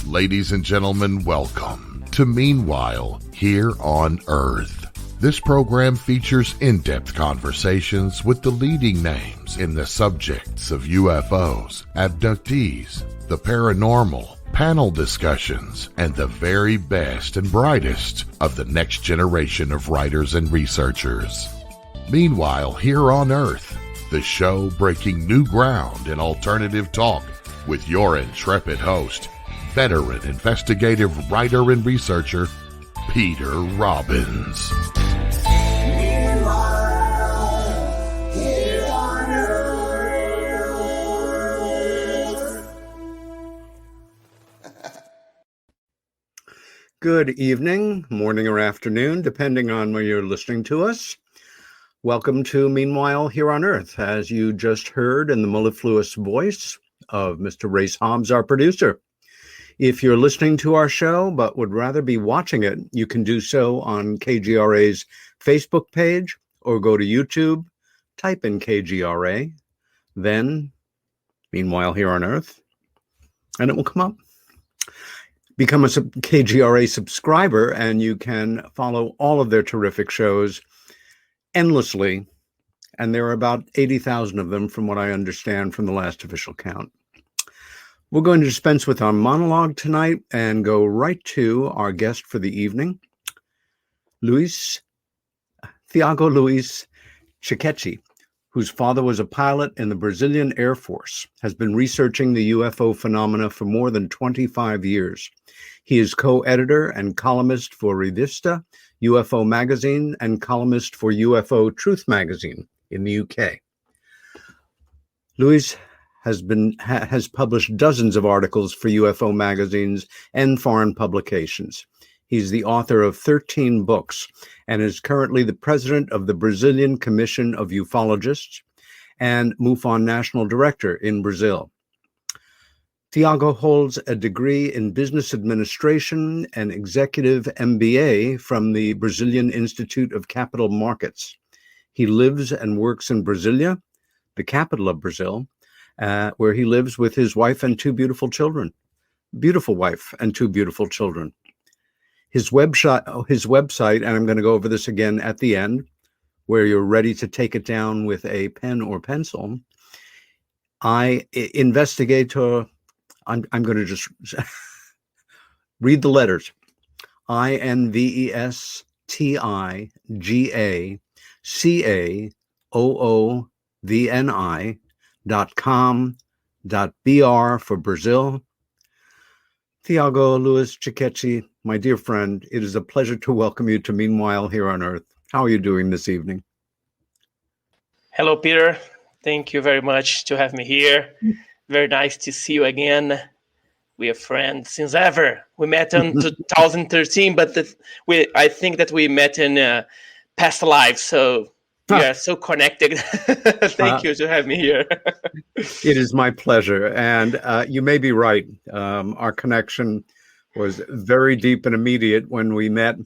Ladies and gentlemen, welcome to Meanwhile Here on Earth. This program features in-depth conversations with the leading names in the subjects of UFOs, abductees, the paranormal, panel discussions, and the very best and brightest of the next generation of writers and researchers. Meanwhile Here on Earth, the show breaking new ground in alternative talk with your intrepid host, veteran investigative writer and researcher, Peter Robbins. Good evening, morning, or afternoon, depending on where you're listening to us. Welcome to Meanwhile Here on Earth, as you just heard in the mellifluous voice of Mr. Race Hobbs, our producer. If you're listening to our show but would rather be watching it, you can do so on KGRA's Facebook page or go to YouTube, type in KGRA, then Meanwhile Here on Earth, and it will come up. Become a KGRA subscriber, and you can follow all of their terrific shows endlessly. And there are about 80,000 of them, from what I understand from the last official count. We're going to dispense with our monologue tonight and go right to our guest for the evening, Thiago Luiz Ticchetti, whose father was a pilot in the Brazilian Air Force, has been researching the UFO phenomena for more than 25 years. He is co-editor and columnist for Revista, UFO Magazine, and columnist for UFO Truth Magazine in the UK. Luiz has published dozens of articles for UFO magazines and foreign publications. He's the author of 13 books and is currently the president of the Brazilian Commission of Ufologists and MUFON National Director in Brazil. Thiago holds a degree in business administration and executive MBA from the Brazilian Institute of Capital Markets. He lives and works in Brasilia, the capital of Brazil, where he lives with his wife and two beautiful children. Beautiful wife and two beautiful children. His website, and I'm going to go over this again at the end, where you're ready to take it down with a pen or pencil. I'm going to just read the letters. INVESTIGATOOVNI.com.br for Brazil. Thiago Luiz Ticchetti, my dear friend, it is a pleasure to welcome you to Meanwhile Here on Earth. How are you doing this evening? Hello, Peter. Thank you very much to have me here. Very nice to see you again. We are friends since ever. We met in 2013, but I think that we met in past lives, so we are so connected. Thank you to have me here. It is my pleasure. And you may be right. Our connection was very deep and immediate when we met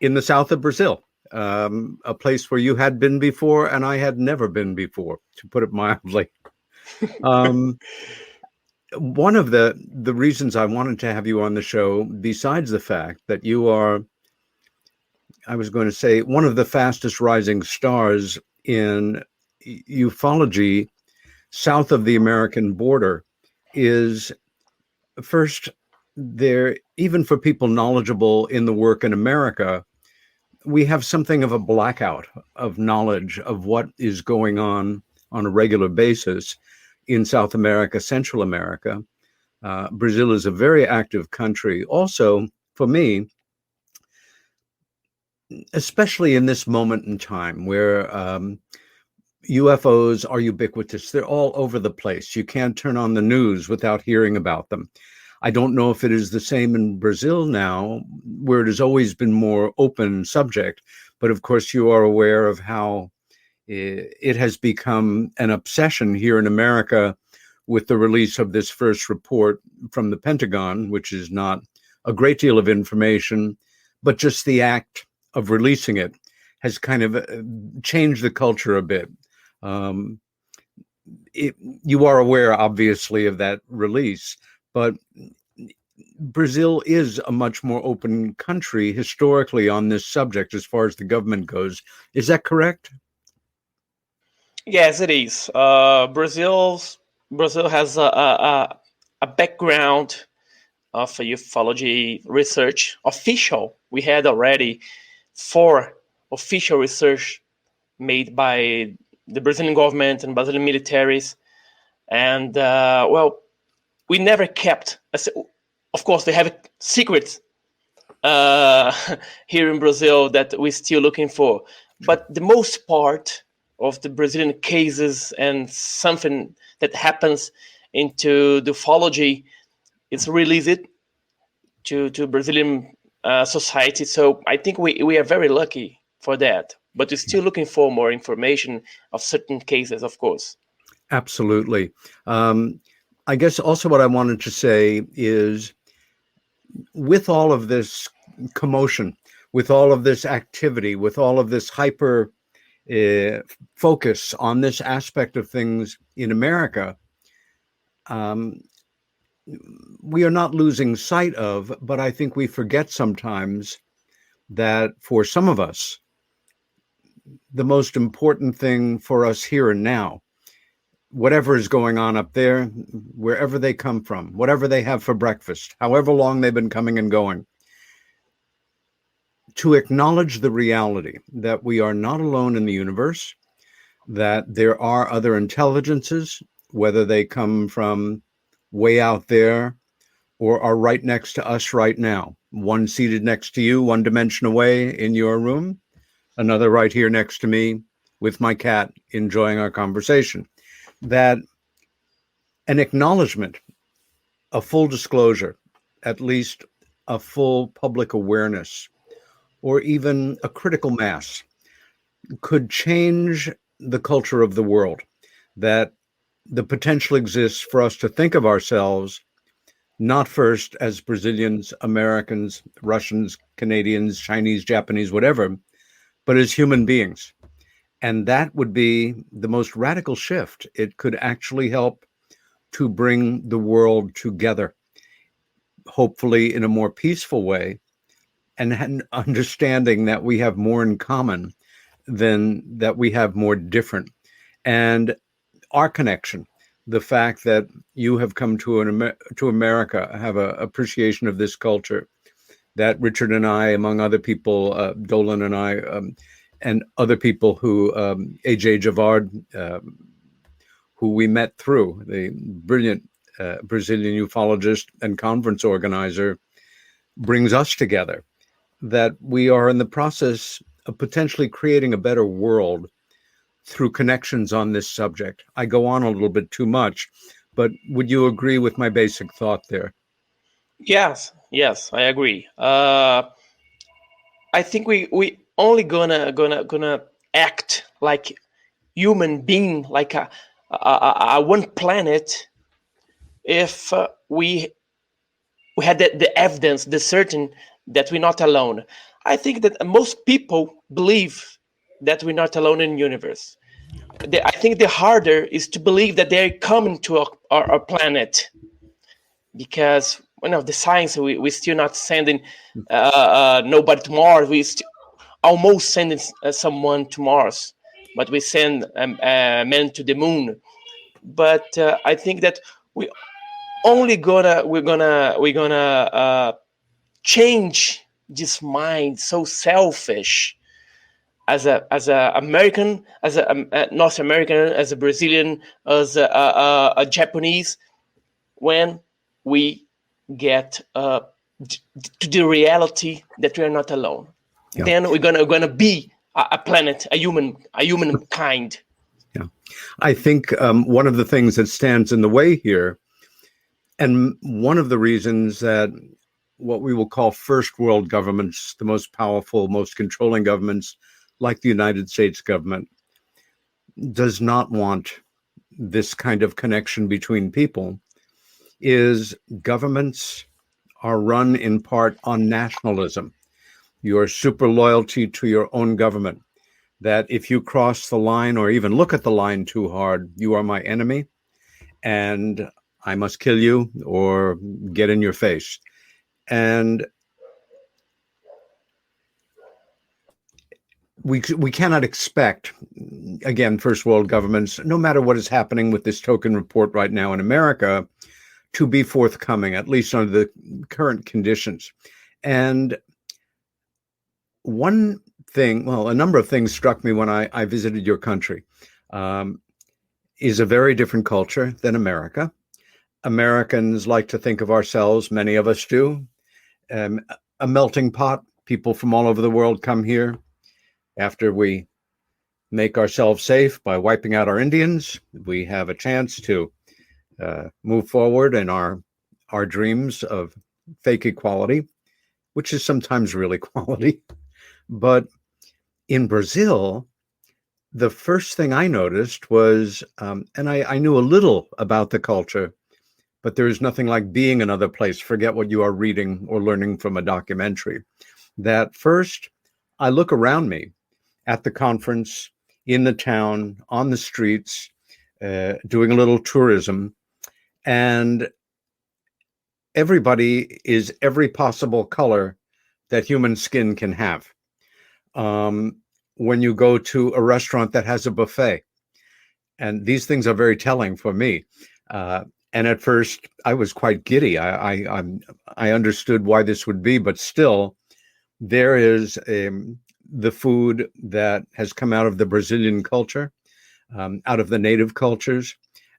in the south of Brazil, a place where you had been before and I had never been before, to put it mildly. One of the reasons I wanted to have you on the show, besides the fact that you are, I was going to say, one of the fastest rising stars in ufology south of the American border, is first, there, even for people knowledgeable in the work in America, we have something of a blackout of knowledge of what is going on a regular basis in South America, Central America. Brazil is a very active country. Also, for me, especially in this moment in time where UFOs are ubiquitous, they're all over the place. You can't turn on the news without hearing about them. I don't know if it is the same in Brazil now, where it has always been more open subject, but of course you are aware of how it has become an obsession here in America with the release of this first report from the Pentagon, which is not a great deal of information, but just the act of releasing it has kind of changed the culture a bit. You are aware, obviously, of that release, but Brazil is a much more open country historically on this subject as far as the government goes. Is that correct? Yes, it is. Brazil has a background of ufology research. Official, we had already 4 official research made by the Brazilian government and Brazilian militaries, and we never kept. Of course, they have secrets here in Brazil that we're still looking for, but the most part of the Brazilian cases and something that happens into the ufology is released to Brazilian society. So I think we are very lucky for that. But we're still looking for more information of certain cases, of course. Absolutely. I guess also what I wanted to say is, with all of this commotion, with all of this activity, with all of this hyper focus on this aspect of things in America, we are not losing sight of, but I think we forget sometimes that for some of us, the most important thing for us here and now, whatever is going on up there, wherever they come from, whatever they have for breakfast, however long they've been coming and going, to acknowledge the reality that we are not alone in the universe, that there are other intelligences, whether they come from way out there or are right next to us right now. One seated next to you, one dimension away in your room, another right here next to me with my cat enjoying our conversation. That an acknowledgement, a full disclosure, at least a full public awareness, or even a critical mass could change the culture of the world. That the potential exists for us to think of ourselves not first as Brazilians, Americans, Russians, Canadians, Chinese, Japanese, whatever, but as human beings. And that would be the most radical shift. It could actually help to bring the world together, hopefully in a more peaceful way, and understanding that we have more in common than that we have more different. And our connection, the fact that you have come to America, have an appreciation of this culture, that Richard and I, among other people, Dolan and I, and other people who, A.J. Javard, who we met through, the brilliant Brazilian ufologist and conference organizer, brings us together, that we are in the process of potentially creating a better world through connections on this subject. I go on a little bit too much, but would you agree with my basic thought there? Yes, I agree. I think we only gonna act like human being, like a one planet, if we had the evidence, the certain that we're not alone. I think that most people believe that we're not alone in the universe. I think the harder is to believe that they're coming to our planet, because the science, we're still not sending nobody to Mars. We almost sending someone to Mars, but we send men to the moon. But I think that we're gonna change this mind so selfish as a American, as a North American, as a Brazilian, as a Japanese, when we get to the reality that we are not alone. Yeah. Then we're gonna be a planet, a human kind. Yeah, I think one of the things that stands in the way here, and one of the reasons that what we will call first world governments, the most powerful, most controlling governments, like the United States government, does not want this kind of connection between people, is governments are run in part on nationalism, your super loyalty to your own government, that if you cross the line or even look at the line too hard, you are my enemy and I must kill you or get in your face. And we cannot expect, again, first world governments, no matter what is happening with this token report right now in America, to be forthcoming, at least under the current conditions. And one thing, well, a number of things struck me when I visited your country. Is a very different culture than America. Americans like to think of ourselves, many of us do, a melting pot. People from all over the world come here. After we make ourselves safe by wiping out our Indians, we have a chance to move forward in our dreams of fake equality, which is sometimes real equality. But in Brazil, the first thing I noticed was, and I knew a little about the culture, but there's nothing like being another place. Forget what you are reading or learning from a documentary. That first, I look around me at the conference, in the town, on the streets, doing a little tourism, and everybody is every possible color that human skin can have. When you go to a restaurant that has a buffet, and these things are very telling for me. And at first, I was quite giddy. I understood why this would be, but still, there is the food that has come out of the Brazilian culture, out of the native cultures,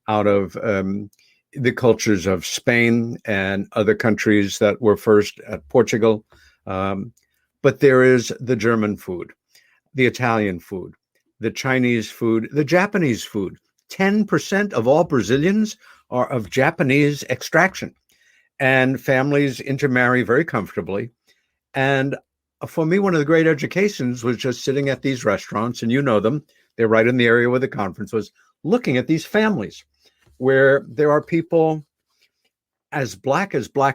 out of the cultures of Spain and other countries that were first at Portugal. But there is the German food, the Italian food, the Chinese food, the Japanese food. 10% of all Brazilians are of Japanese extraction, and families intermarry very comfortably. And for me, one of the great educations was just sitting at these restaurants, and you know them, they're right in the area where the conference was, looking at these families where there are people as black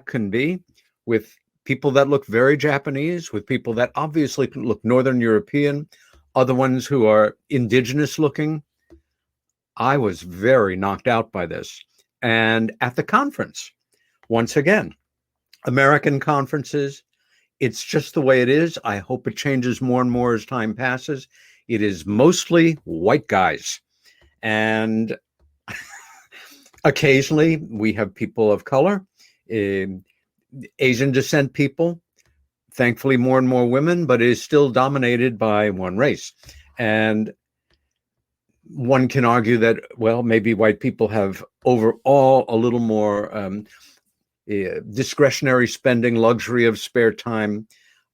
can be, with people that look very Japanese, with people that obviously look Northern European, other ones who are indigenous looking. I was very knocked out by this. And at the conference, once again, American conferences, it's just the way it is. I hope it changes more and more as time passes. It is mostly white guys. And occasionally we have people of color, Asian descent people, thankfully more and more women, but it is still dominated by one race. And one can argue that, well, maybe white people have overall a little more discretionary spending, luxury of spare time,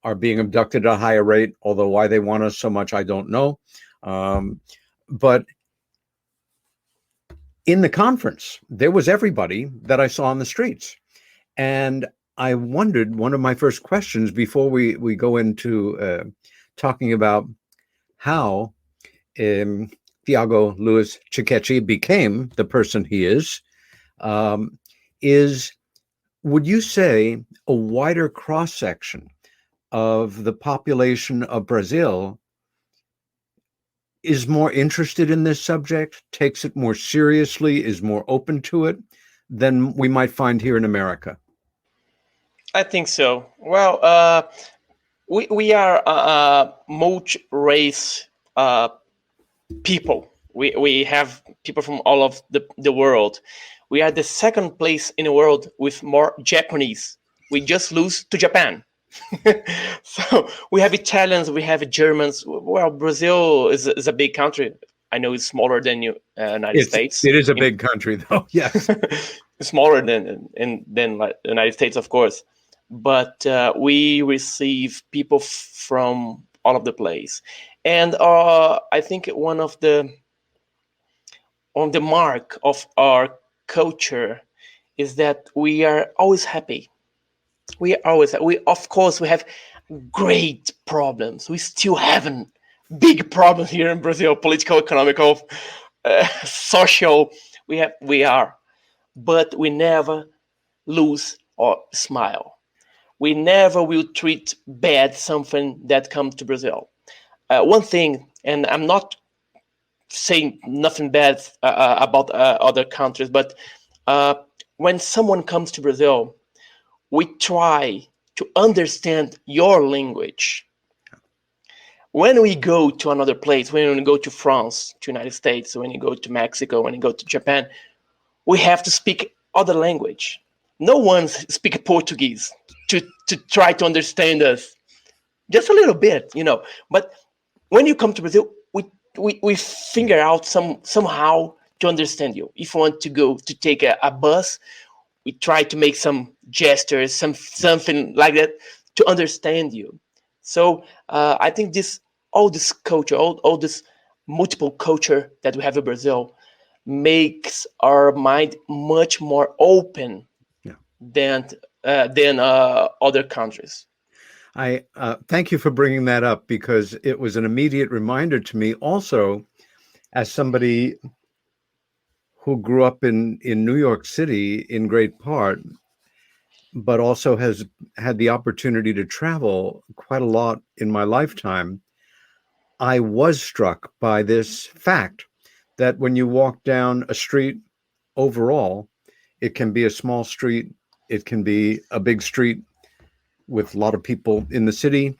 are being abducted at a higher rate, although why they want us so much, I don't know. But in the conference, there was everybody that I saw on the streets. And I wondered, one of my first questions before we go into talking about how Thiago Luiz Ticchetti became the person he is would you say a wider cross-section of the population of Brazil is more interested in this subject, takes it more seriously, is more open to it than we might find here in America? I think so. Well, we are multi-race people. We have people from all of the world. We are the second place in the world with more Japanese. We just lose to Japan. So we have Italians, we have Germans. Well, Brazil is a big country. I know it's smaller than United States. It is a big country, though. Yes, smaller than the United States, of course. But we receive people from all of the place, and I think one of the mark of our culture is that we are always happy. We of course we have great problems. We still have big problems here in Brazil, political, economical, social. We are, but we never lose our smile. We never will treat bad something that comes to Brazil. One thing, and I'm not saying nothing bad about other countries, but when someone comes to Brazil, we try to understand your language. When we go to another place, when we go to France, to United States, when you go to Mexico, when you go to Japan, we have to speak other language. No one speaks Portuguese to try to understand us. Just a little bit, But when you come to Brazil, we figure out somehow to understand you. If you want to go to take a bus, we try to make some gestures, something like that to understand you. So I think all this culture, all this multiple culture that we have in Brazil makes our mind much more open than other countries. I thank you for bringing that up, because it was an immediate reminder to me also, as somebody who grew up in New York City in great part, but also has had the opportunity to travel quite a lot in my lifetime. I was struck by this fact that when you walk down a street overall, it can be a small street, it can be a big street with a lot of people in the city.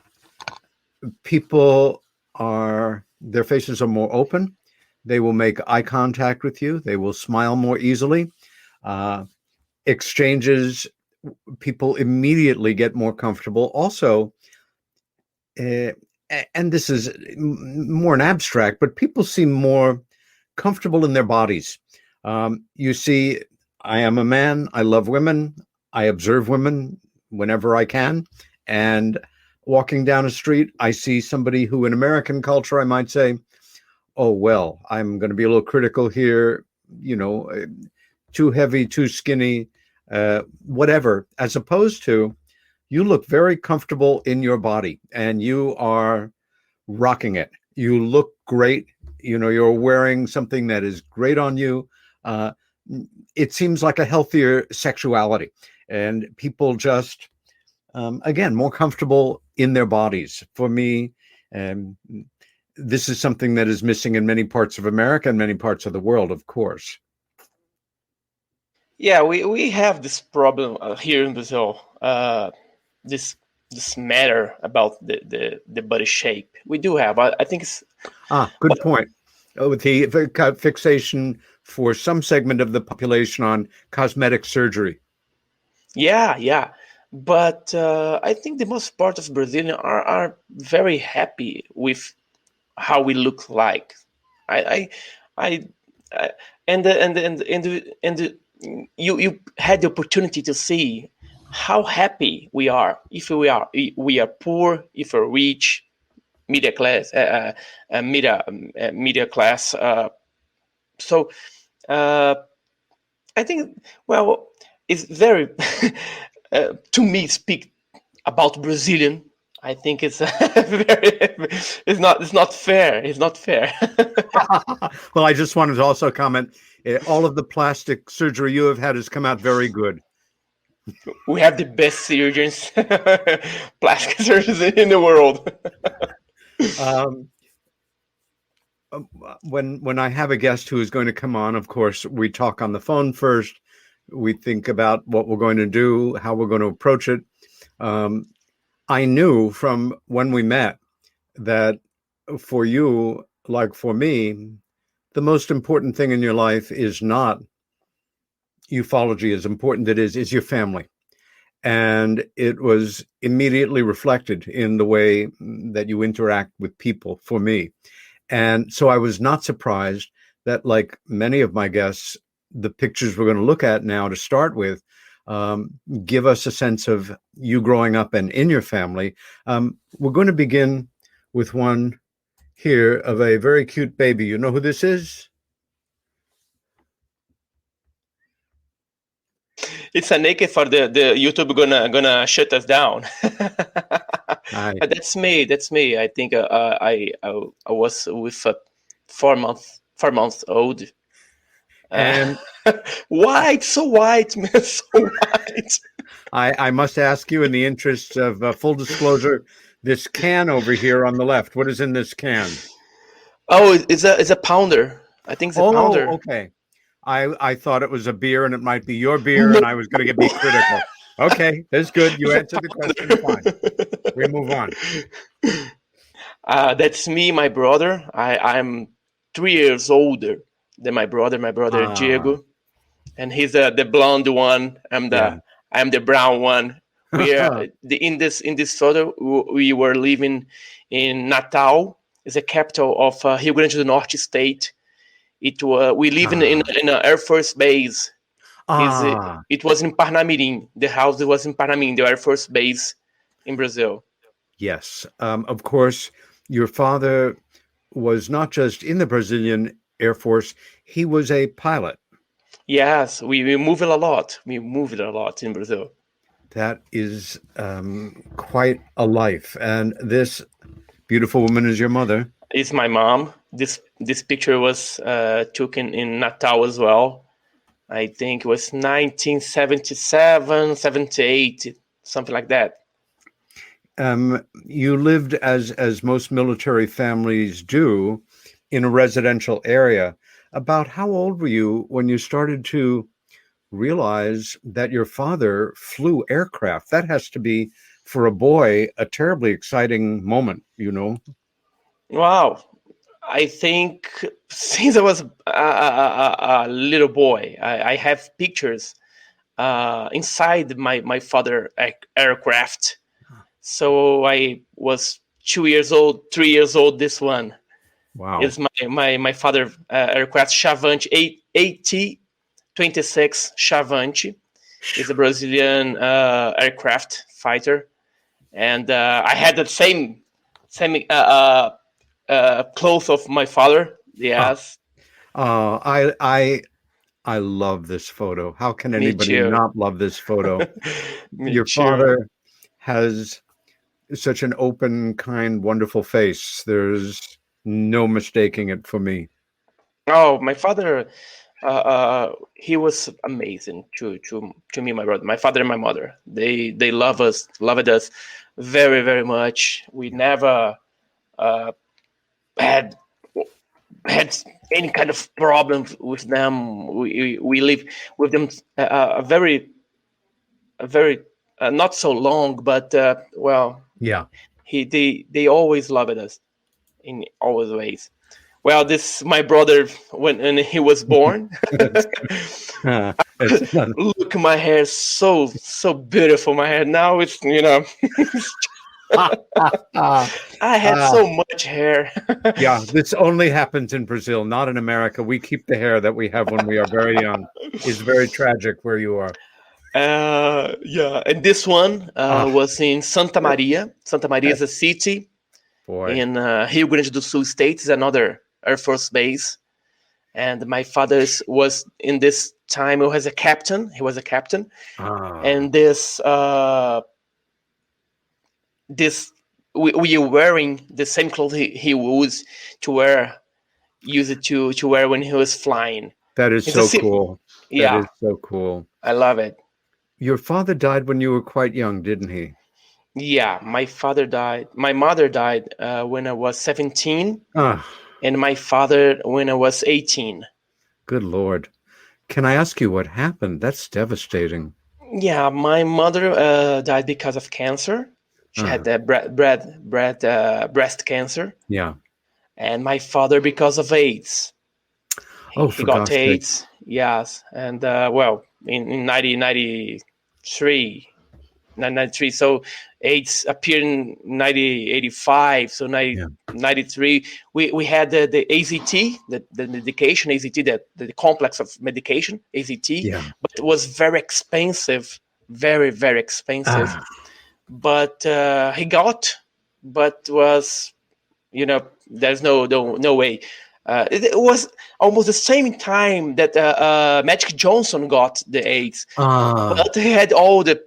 Their faces are more open. They will make eye contact with you. They will smile more easily. Exchanges, people immediately get more comfortable. Also, and this is more an abstract, but people seem more comfortable in their bodies. You see, I am a man. I love women. I observe women whenever I can. And walking down a street, I see somebody who in American culture, I might say, oh, well, I'm going to be a little critical here, too heavy, too skinny, whatever, as opposed to you look very comfortable in your body and you are rocking it. You look great. You're wearing something that is great on you. It seems like a healthier sexuality, and people just, again, more comfortable in their bodies. For me, this is something that is missing in many parts of America and many parts of the world, of course. Yeah, we have this problem here in Brazil. This matter about the body shape. We do have. I think it's good point. The fixation for some segment of the population on cosmetic surgery. Yeah. But I think the most part of Brazilians are very happy with how we look like. You had the opportunity to see how happy we are. If we are poor, if we're rich, middle class, middle class. So I think, well, it's very to me speak about Brazilian. I think it's it's not fair. It's not fair. Well, I just wanted to also comment, all of the plastic surgery you have had has come out very good. We have the best surgeons, plastic surgeons in the world. When I have a guest who is going to come on, of course, we talk on the phone first. We think about what we're going to do, how we're going to approach it. I knew from when we met that for you, like for me, the most important thing in your life is not ufology, as important it is your family. And it was immediately reflected in the way that you interact with people for me. And so I was not surprised that, like many of my guests, the pictures we're going to look at now to start with give us a sense of you growing up and in your family. We're going to begin with one here of a very cute baby. You know who this is? It's a naked for the YouTube gonna shut us down. But that's me. I think I was with a 4 months old. And white, so white, man, so white. I must ask you, in the interest of full disclosure, this can over here on the left, what is in this can? Oh, it's a pounder. I think it's a pounder. Okay. I thought it was a beer, and it might be your beer, and I was going to be critical. Okay, that's good. You answered the question. Fine. We move on. That's me, my brother. I'm 3 years older than my brother. My brother Diego, and he's the blonde one. I'm the brown one. We are in this photo. We were living in Natal, is the capital of Rio Grande do Norte state. We live in an Air Force base. It was in Parnamirim. The house was in Parnamirim, the Air Force base in Brazil. Yes. Of course, your father was not just in the Brazilian Air Force, he was a pilot. Yes, we move it a lot. We move it a lot in Brazil. That is quite a life. And this beautiful woman is your mother. It's my mom. This picture was taken in Natal as well. I think it was 1977, 78, something like that. You lived, as most military families do, in a residential area. About how old were you when you started to realize that your father flew aircraft? That has to be, for a boy, a terribly exciting moment, Wow. I think since I was a little boy, I have pictures inside my father aircraft. So I was 2 years old, 3 years old. This one is my father aircraft Chavante 8026 Chavante. Is a Brazilian aircraft fighter, and I had the same clothes of my father. Yes. I love this photo. How can anybody not love this photo? Your father has such an open, kind, wonderful face. There's no mistaking it for me. Oh, my father, he was amazing to me and my brother. My father and my mother, they loved us very, very much. We never had any kind of problem with them. We live with them a very not so long, but they always loved us in all the ways. Well, this my brother when he was born. Look, my hair so beautiful. My hair now it's I had so much hair. Yeah, this only happens in Brazil, not in America. We keep the hair that we have when we are very young. It's very tragic where you are. And this one was in Santa Maria. Santa Maria is a city in Rio Grande do Sul state. Is another Air Force base. And my father was in this time. He was a captain. And we are wearing the same clothes he used to wear when he was flying. That is so cool. Yeah, that is so cool. I love it. Your father died when you were quite young, didn't he? Yeah, my father died. My mother died when I was 17, and my father when I was 18. Good Lord. Can I ask you what happened? That's devastating. Yeah, my mother died because of cancer. She had breast cancer. Yeah. And my father because of AIDS. He got AIDS. Yes. And in 1993, so AIDS appeared in 1985, so 1993 we had the AZT, the medication AZT, the complex of medication AZT, but it was very expensive, very, very expensive. But he got, but was, there's no way. It was almost the same time that Magic Johnson got the AIDS, but he had all the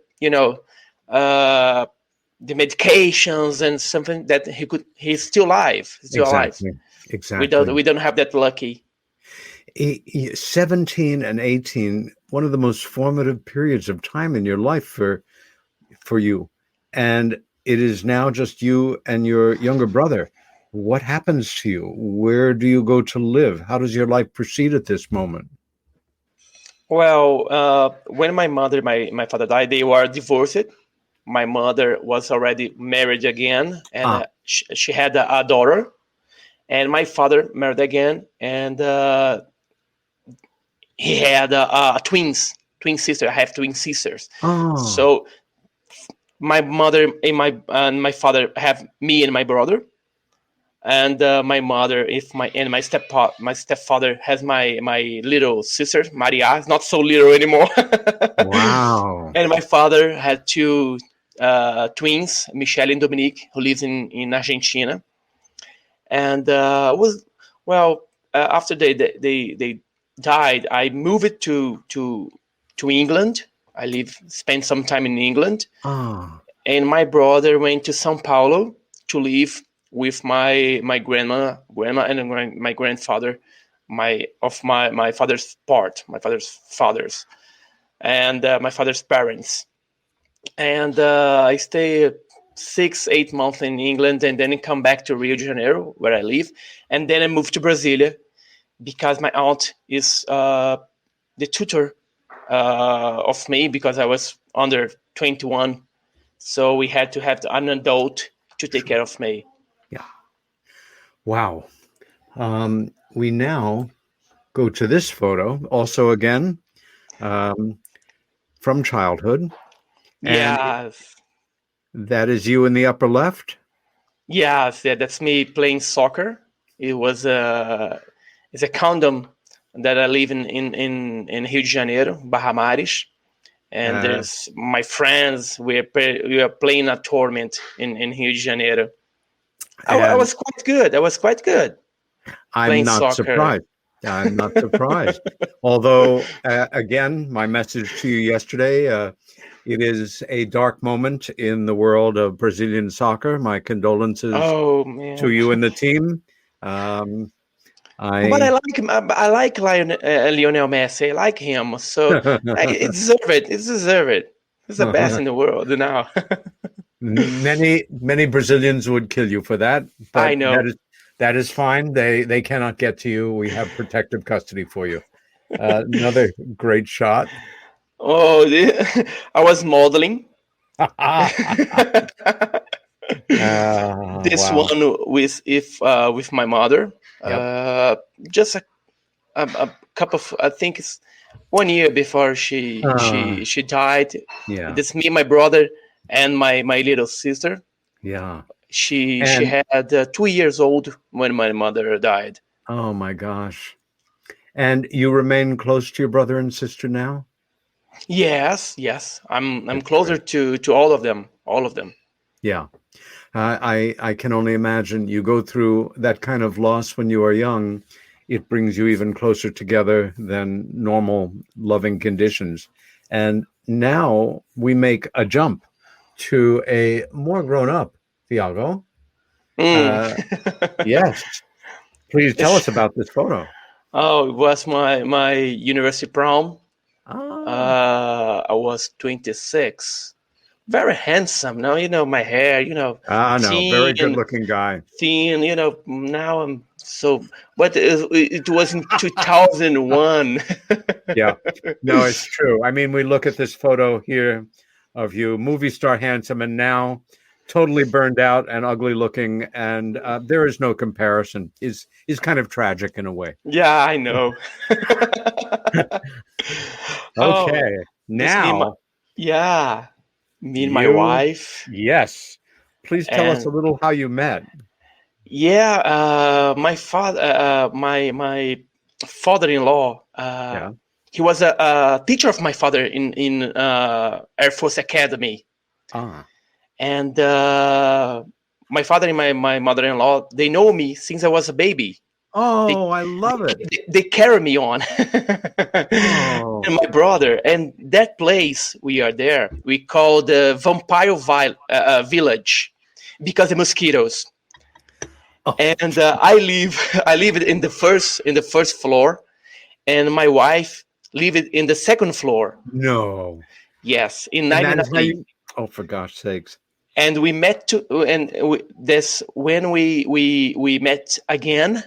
the medications and something that he's still alive. Exactly. We don't have that lucky. 17 and 18, one of the most formative periods of time in your life for you, and it is now just you and your younger brother. What happens to you? Where do you go to live? How does your life proceed at this moment? Well, when my mother, my father died, they were divorced. My mother was already married again, and she had a daughter. And my father married again, and he had twin sister. I have twin sisters. So my mother and my father have me and my brother, and my mother if my stepfather has my little sister Maria. It's not so little anymore. Wow. And my father had two twins, Michelle and Dominique, who lives in Argentina. And was well after they died, I moved to England. Spent some time in England, and my brother went to São Paulo to live with my grandma and my grandfather, my father's fathers, and my father's parents. And I stayed 6-8 months in England, and then I come back to Rio de Janeiro, where I live, and then I moved to Brasilia because my aunt is the tutor of me because I was under 21, so we had to have an adult to take care of me. Yeah. Wow. We now go to this photo, also again from childhood. Yes. And that is you in the upper left? Yes, yeah, that's me playing soccer. It's a condom that I live in Rio de Janeiro, Barra Mares. And there's my friends. We are playing a tournament in Rio de Janeiro. I was quite good. I'm not surprised. I'm not surprised. Although, again, my message to you yesterday, it is a dark moment in the world of Brazilian soccer. My condolences to you and the team. But I like Lionel Messi. I like him, so it deserve it. It deserve it. He's the best in the world now. Many Brazilians would kill you for that. But I know. That is fine. They cannot get to you. We have protective custody for you. Another great shot. Oh, I was modeling. This one with my mother. Yep. Just a couple of, I think it's 1 year before she died. Yeah. This me, my brother, and my little sister. Yeah. She had 2 years old when my mother died. Oh my gosh. And you remain close to your brother and sister now? Yes. I'm closer to all of them. Yeah. I can only imagine you go through that kind of loss when you are young. It brings you even closer together than normal loving conditions. And now we make a jump to a more grown up Thiago. Yes. Please tell us about this photo. Oh, it was my university prom. I was 26. Very handsome. Now, my hair, no, very good looking guy. Thin, now I'm so, but it was in 2001. Yeah, no, it's true. I mean, we look at this photo here of you, movie star handsome, and now totally burned out and ugly looking. And there is no comparison. Is kind of tragic in a way. Yeah, I know. Okay, now. Me and my wife. Yes. Please tell us a little how you met. Yeah, my father, my father-in-law. He was a teacher of my father in Air Force Academy. And my father and my mother-in-law, they know me since I was a baby. I love it. They carry me on. And my brother. And that place we are there, we call the Vampire Village because the mosquitoes. And I live in the first floor, and my wife lived in the second floor. No. Yes, in 1990. Oh, for gosh sakes! And we met when we met again.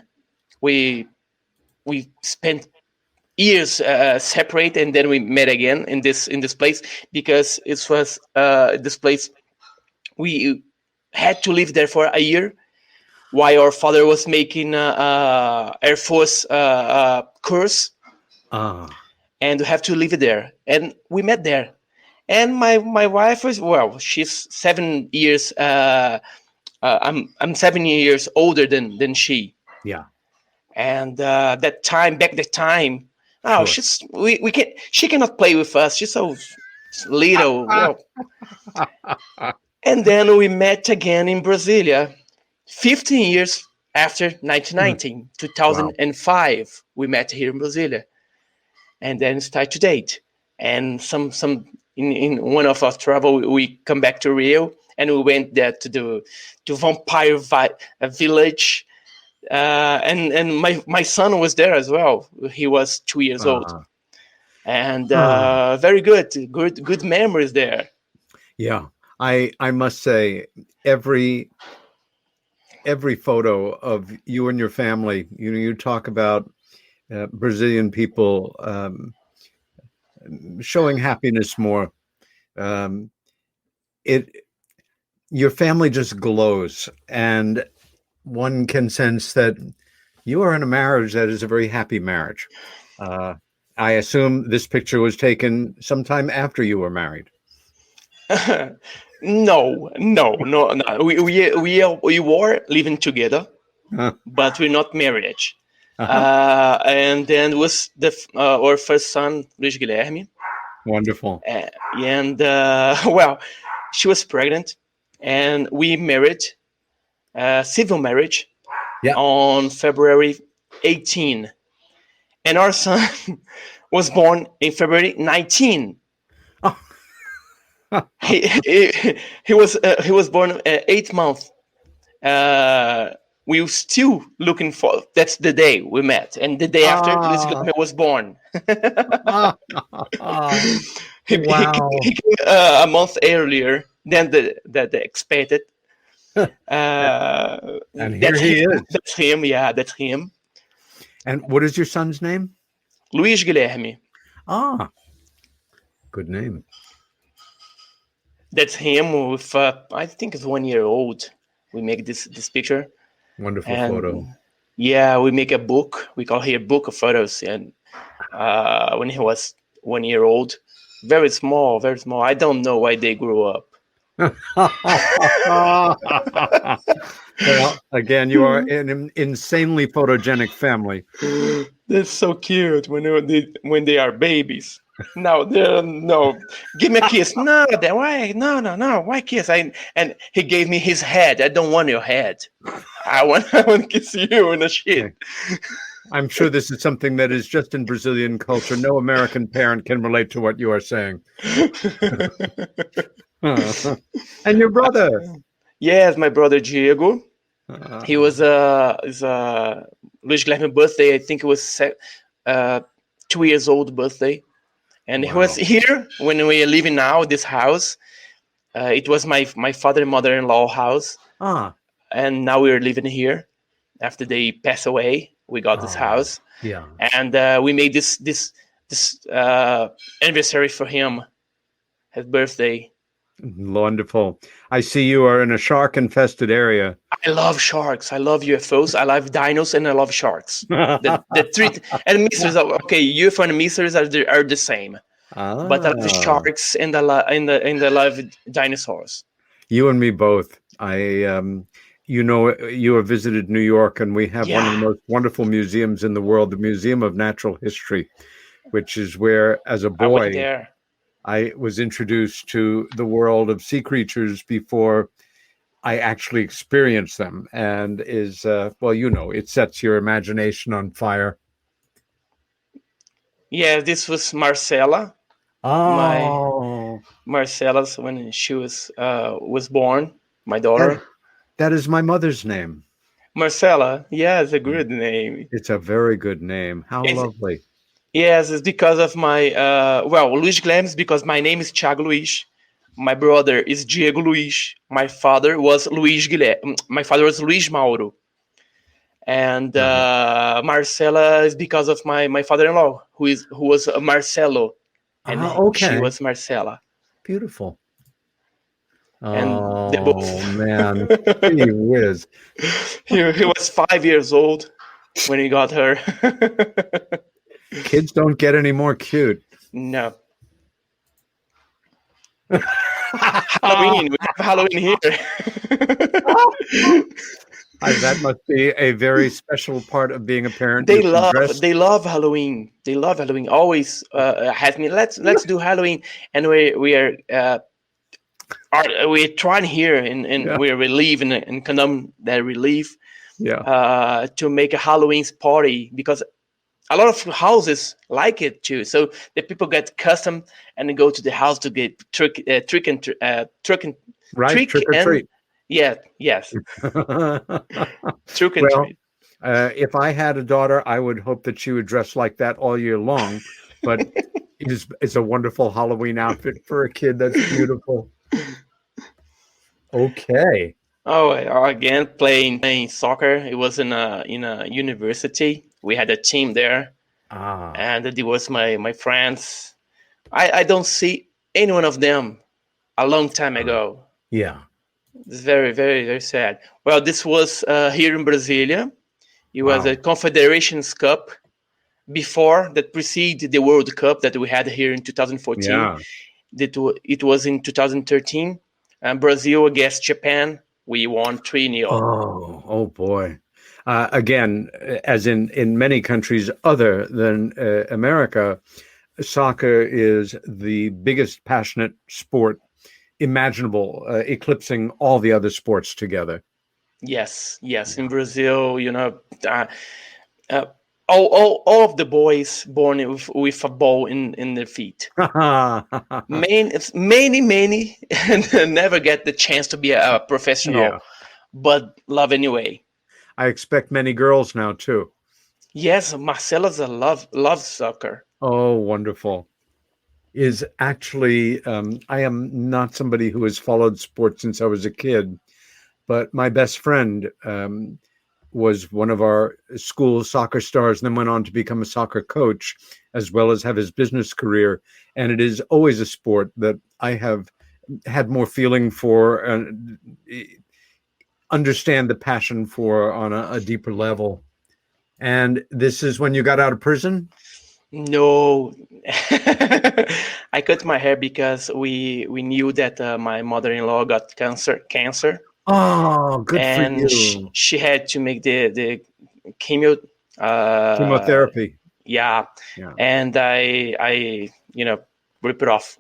We spent years separate, and then we met again in this place, because it was this place we had to live there for a year while our father was making Air Force course, and we have to live there, and we met there. And my wife is, well, she's 7 years. I'm 7 years older than she. Yeah. And that time, oh, sure. She cannot play with us. She's so little. Well. And then we met again in Brasilia, 15 years after 1990, 2005. Wow. We met here in Brasilia, and then start to date. And in one of our travel, we come back to Rio, and we went there to Vampire Village. And my son was there as well. He was 2 years old, and very good memories there. Yeah, I must say, every photo of you and your family, you talk about Brazilian people showing happiness more. Your family just glows, and one can sense that you are in a marriage that is a very happy marriage. I assume this picture was taken sometime after you were married. No. We were living together, but we're not married. And then was our first son, Luiz Guilherme. Wonderful. And well, she was pregnant, and we married, civil marriage, on February 18, and our son was born in February 19. Oh. he was born 8 months. We were still looking for. That's the day we met, and the day after Luiz Guilherme was born. He came a month earlier than the expected. And here he is. That's him. Yeah, that's him. And what is your son's name? Luiz Guilherme. Good name. That's him with I think it's 1 year old. We make this picture. Wonderful photo. Yeah, we make a book. We call here book of photos. And when he was 1 year old, very small. I don't know why they grew up. Well, again, you are an insanely photogenic family. They're so cute when they are babies. No, give me a kiss. No, why? No. Why kiss? And he gave me his head. I don't want your head. I want to kiss you in the shit. Okay. I'm sure this is something that is just in Brazilian culture. No American parent can relate to what you are saying. And your brother? Yes, my brother Thiago. He was Luiz Guilherme's birthday. I think it was 2 years old birthday. And he was here when we are living now, this house. It was my father and mother-in-law house. And now we're living here. After they pass away, we got this house. Yeah. And we made this anniversary for him, his birthday. Wonderful. I see you are in a shark-infested area. I love sharks. I love UFOs. I love dinos, and I love sharks. The three and mysteries. Okay, UFO and mysteries are the same. But I love the sharks and I love dinosaurs. You and me both. You have visited New York, and we have one of the most wonderful museums in the world, the Museum of Natural History, which is where, as a boy, I was introduced to the world of sea creatures before I actually experienced them, and is it sets your imagination on fire. Yeah, this was Marcella. Marcella's when she was born. My daughter. That is my mother's name. Marcella. Yeah, it's a good name. It's a very good name. How lovely. Yes, it's because of my Luiz Guilherme is because my name is Thiago Luiz. My brother is Diego Luiz. My father was Luiz Guilherme. My father was Luiz Mauro. And Marcela is because of my father-in-law, who was Marcelo, and she Okay. was Marcela. Beautiful. And they Oh, both. man. Gee whiz. he was 5 years old when he got her. Kids don't get any more cute. No. Halloween. We have Halloween here. That must be a very special part of being a parent. They You can love dress. they love Halloween. They love Halloween. Always have me. Let's do Halloween, and we're trying here, and we're relieving and condemn that relief. Yeah. To make a Halloween party, because a lot of houses like it too. So the people get custom and go to the house to get trick and Right. Trick or treat. Yeah. Yes. Trick and Well, treat. if I had a daughter, I would hope that she would dress like that all year long. But it's a wonderful Halloween outfit for a kid. That's beautiful. Okay. Oh, again, playing soccer. It was in a university. We had a team there, and it was my friends. I don't see any one of them a long time ago. Yeah. It's very, very, very sad. Well, this was here in Brasilia. It was a Confederations Cup before that preceded the World Cup that we had here in 2014. Yeah. It was in 2013. Brazil against Japan. We won 3-0. Oh boy. Again, as in many countries other than America, soccer is the biggest passionate sport imaginable, eclipsing all the other sports together. Yes. In Brazil, all of the boys born with a ball in their feet. Many never get the chance to be a professional, but love anyway. I expect many girls now too. Yes, Marcela's loves soccer. Oh, wonderful. Is actually, I am not somebody who has followed sports since I was a kid, but my best friend was one of our school soccer stars, and then went on to become a soccer coach, as well as have his business career. And it is always a sport that I have had more feeling for and understand the passion for on a deeper level. And this is when you got out of prison? No. I cut my hair because we knew that my mother-in-law got cancer. Oh, good and for you. She had to make the chemotherapy. Yeah. And I rip it off.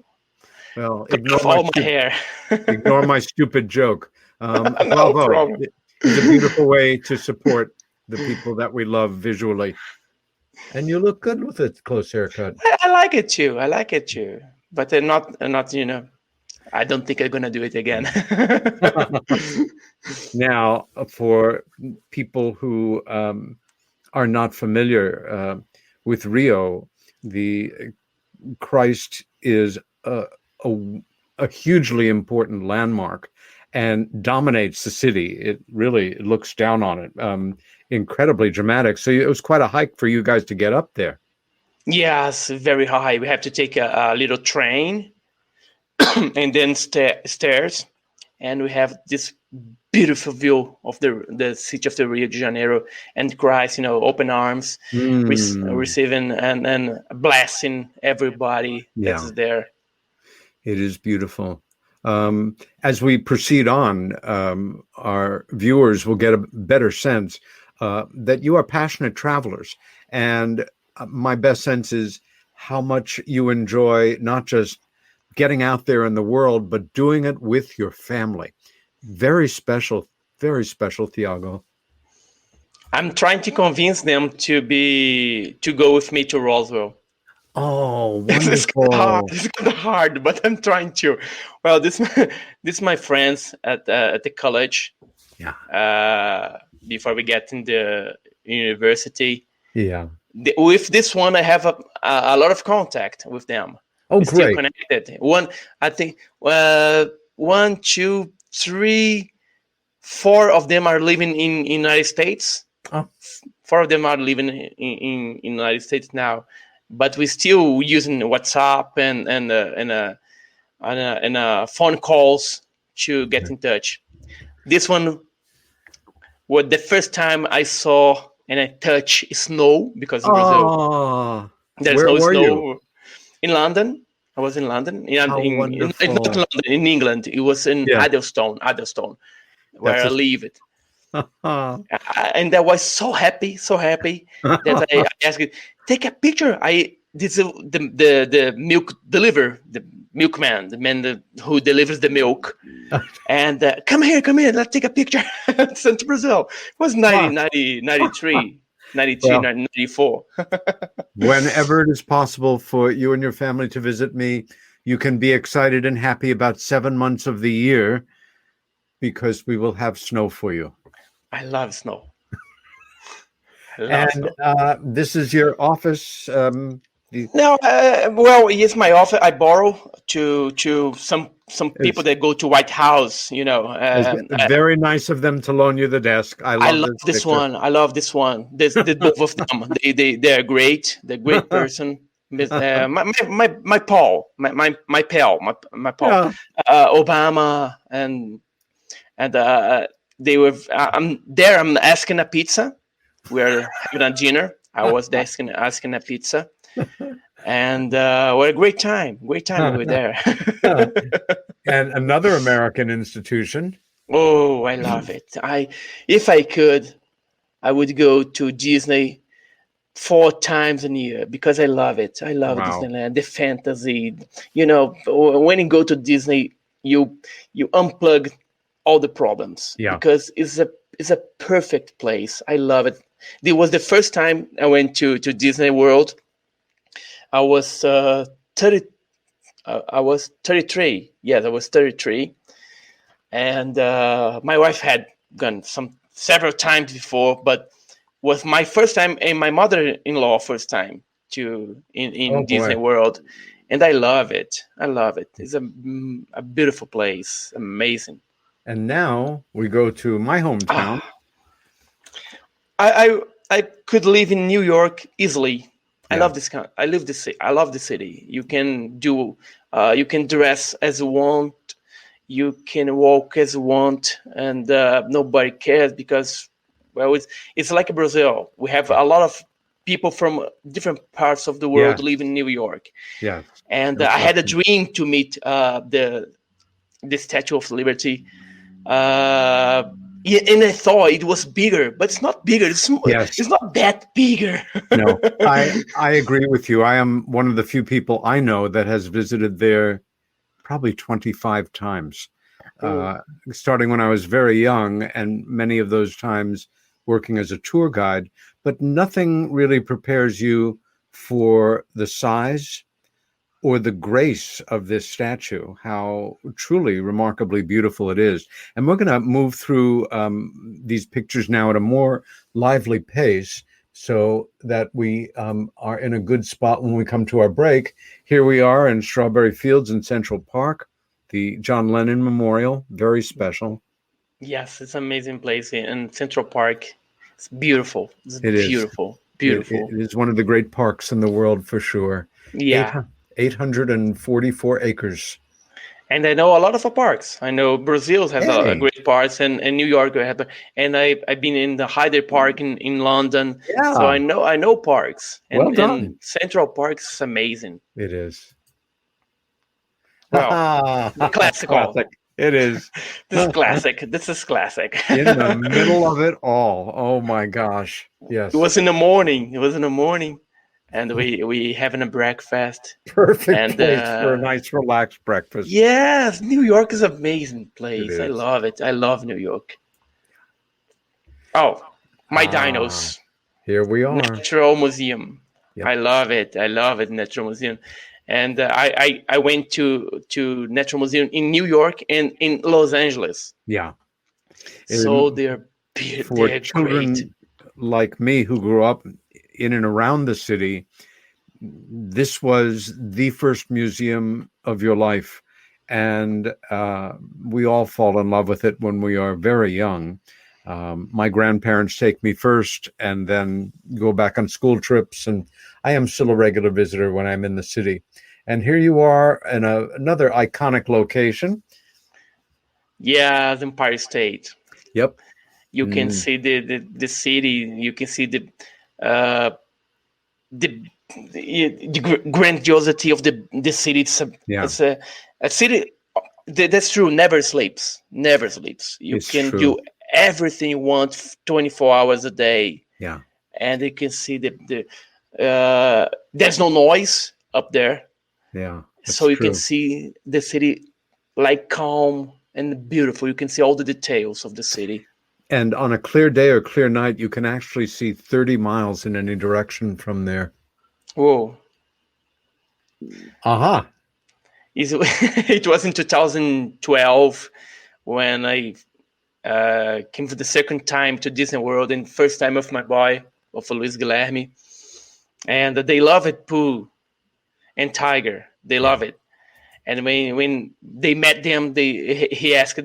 Well, ignore all my hair. Ignore my stupid joke. No bravo. problem. It's a beautiful way to support the people that we love visually. And you look good with a close haircut. I like it too. But not I don't think I'm gonna do it again. Now, for people who are not familiar with Rio, the Christ is a hugely important landmark and dominates the city. It really looks down on it. Incredibly dramatic. So it was quite a hike for you guys to get up there. Yes, very high. We have to take a little train and then stairs, and we have this beautiful view of the city of the Rio de Janeiro, and Christ, open arms, receiving and blessing everybody that's there. It is beautiful. As we proceed on, our viewers will get a better sense that you are passionate travelers. And my best sense is how much you enjoy not just getting out there in the world, but doing it with your family. Very special, Thiago. I'm trying to convince them to go with me to Roswell. Oh, wonderful. It's kind of hard, but I'm trying to. Well, this my friends at the college. Yeah. Before we get in the university. Yeah. With this one, I have a lot of contact with them. Oh, we're great. Still connected. I think 1, 2, 3, 4 of them are living in United States. Oh. 4 of them are living in United States now, but we still using WhatsApp and phone calls to get in touch. This one was the first time I saw and I touched snow, because in Brazil there's Where no were snow. you? In London. I was in London. How wonderful. Not London, in England. It was in Addlestone, where I live. And I was so happy that I asked, take a picture. This is the milk deliver, the milkman, the man who delivers the milk. And come here, let's take a picture. Sent to Brazil. It was 1993, 94. Whenever it is possible for you and your family to visit me, you can be excited and happy about 7 months of the year, because we will have snow for you. I love snow. This is your office. No, well, it's my office. I borrow to some people that go to White House. It's very nice of them to loan you the desk. I love this one. I love this one. The both of them. They are great. They're great person. My Paul, my pal, Obama and they were. I'm there. I'm asking a pizza. We're having a dinner. I was asking a pizza, and what a great time! We were there. And another American institution. Oh, I love it. If I could, I would go to Disney 4 times a year, because I love it. I love Disneyland, the fantasy. When you go to Disney, you unplug all the problems, because it's a perfect place. I love it. It was the first time I went to Disney World. I was 30. I was 33. Yes, I was 33, and my wife had gone several times before, but was my first time and my mother-in-law first time in Disney World, and I love it. It's a beautiful place, amazing. And now we go to my hometown. I could live in New York easily. I love this country. I love the city. You can do, you can dress as you want, you can walk as you want, and nobody cares, because, well, it's like Brazil. We have a lot of people from different parts of the world live in New York. Yeah, and I had a dream to meet the Statue of Liberty. And I thought it was bigger, but it's not bigger. It's not that bigger. No, I agree with you. I am one of the few people I know that has visited there probably 25 times, starting when I was very young, and many of those times working as a tour guide. But nothing really prepares you for the size or the grace of this statue, how truly remarkably beautiful it is. And we're going to move through these pictures now at a more lively pace, so that we are in a good spot when we come to our break. Here we are in Strawberry Fields in Central Park, the John Lennon Memorial, very special. Yes, it's an amazing place in Central Park. It's beautiful. It's beautiful. It is one of the great parks in the world, for sure. Yeah. 844 acres. And I know a lot of parks. I know Brazil has a great parks, and New York has, and I've been in the Hyde Park in London. Yeah. So I know parks. And, well done. And Central Park is amazing. It is. Well, classical. Classic. It is. This is classic. In the middle of it all. Oh my gosh. Yes. It was in the morning. And we having a breakfast. Perfect place for a nice, relaxed breakfast. Yes, New York is an amazing place. I love it. I love New York. Oh, my dinos. Here we are. Natural Museum. Yep. I love it, Natural Museum. And I went to Natural Museum in New York and in Los Angeles. Yeah. So they're children great. Like me who grew up in and around the city, this was the first museum of your life. And we all fall in love with it when we are very young. And I had a dream to meet the Statue of Liberty, because it's one of the great parks in the world. For children like me who grew up in and around the city, this was the first museum of your life. And we all fall in love with it when we are very young. And we all fall in love with it when we are very young. And My grandparents take me first and then go back on school trips. And I am still a regular visitor when I'm in the city. And here you are in another iconic location. Yeah, the Empire State. Yep. You can see the city. You can see the grandiosity of the city. It's a city that's true. Never sleeps. Never sleeps. You can do everything you want 24 hours a day. Yeah. And you can see there's no noise up there. Yeah. So you can see the city like calm and beautiful. You can see all the details of the city. And on a clear day or clear night, you can actually see 30 miles in any direction from there. Whoa. Aha. It was in 2012 when I came for the second time to Disney World, and first time of my boy, of Luiz Guilherme. And they love it, Pooh and Tiger. They love it. And when they met them, he asked,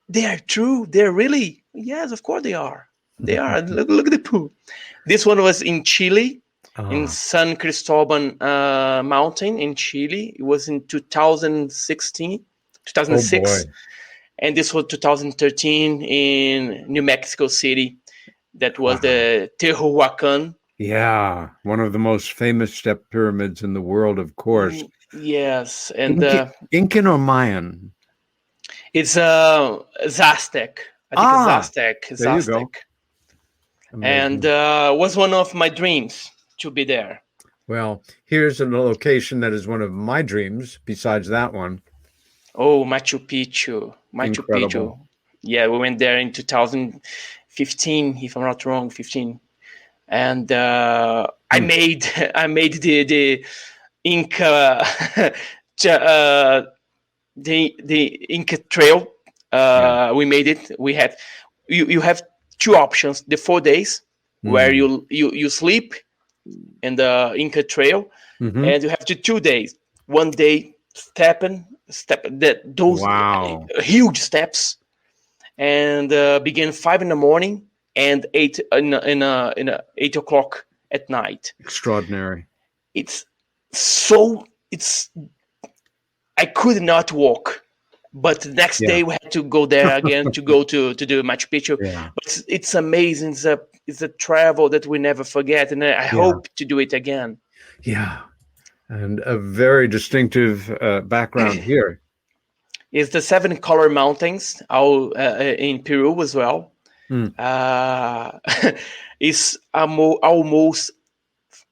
"They are true? They're really?" Yes, of course they are. They are. Look at the Pooh. This one was in Chile, in San Cristobal Mountain in Chile. It was in 2006. Oh, and this was 2013 in New Mexico City. That was the Teotihuacan. Yeah, one of the most famous step pyramids in the world, of course. Yes, and Incan or Mayan? It's Aztec. I think it's Aztec. There you go. And was one of my dreams to be there. Well, here's a location that is one of my dreams besides that one. Oh, Machu Picchu. Incredible. Picchu. Yeah, we went there in 2015, if I'm not wrong, 15. And I made the Inca the Inca Trail. We made it. We had you have two options: the 4 days where you sleep in the Inca Trail, and you have the 2 days. 1 day those huge steps, and begin 5 a.m. and 8 in 8 o'clock at night. Extraordinary. I could not walk, but the next day we had to go there again to go to do Machu Picchu. Yeah. But it's amazing. It's a travel that we never forget, and I hope to do it again. Yeah, and a very distinctive background here. It's the 7 Color Mountains in Peru as well. It's almost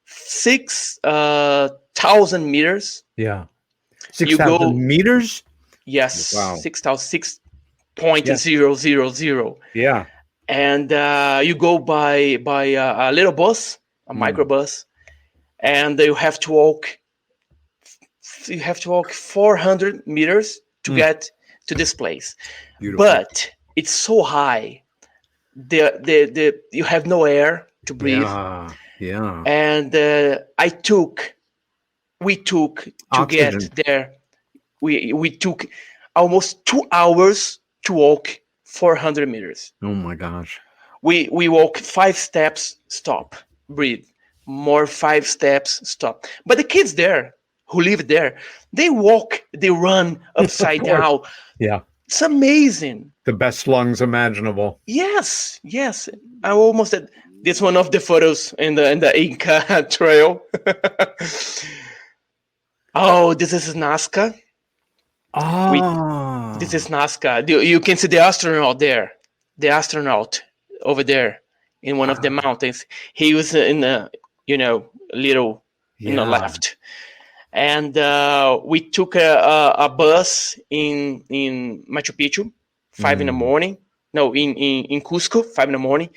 6,000 meters. Yeah. 6,000 meters? Yes. Wow. 6,006.000. Yeah. And you go by a little bus, a microbus, and you have to walk 400 meters to get to this place. Beautiful. But it's so high. You have no air to breathe. Yeah. And we took to oxygen. Get there. We took almost 2 hours to walk 400 meters. Oh my gosh. We walk 5 steps, stop, breathe. More 5 steps, stop. But the kids there who live there, they run upside down. Yeah. It's amazing. The best lungs imaginable. Yes. I almost said this one of the photos in the Inca Trail. Oh, this is Nazca. This is Nazca. You can see the astronaut there. The astronaut over there in one of the mountains. He was in the little left. And we took a bus in Machu Picchu, 5 in the morning. No, in Cusco, 5 in the morning.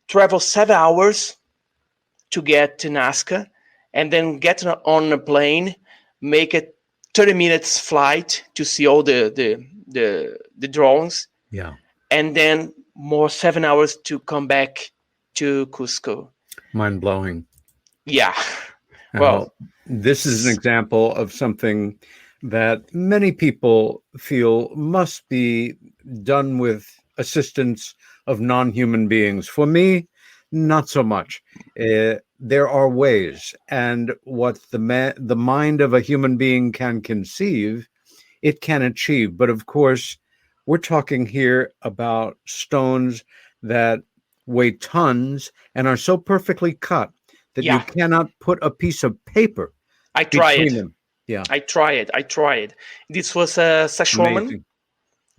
Travel 7 hours to get to Nazca, and then get on a plane, make a 30 minutes flight to see all the drawings. Yeah. And then more 7 hours to come back to Cusco. Mind blowing. Yeah. Well, this is an example of something that many people feel must be done with assistance of non-human beings. For me, not so much. There are ways, and what the mind of a human being can conceive, it can achieve. But of course, we're talking here about stones that weigh tons and are so perfectly cut that you cannot put a piece of paper between them. Yeah, I tried. This was a Sashoman,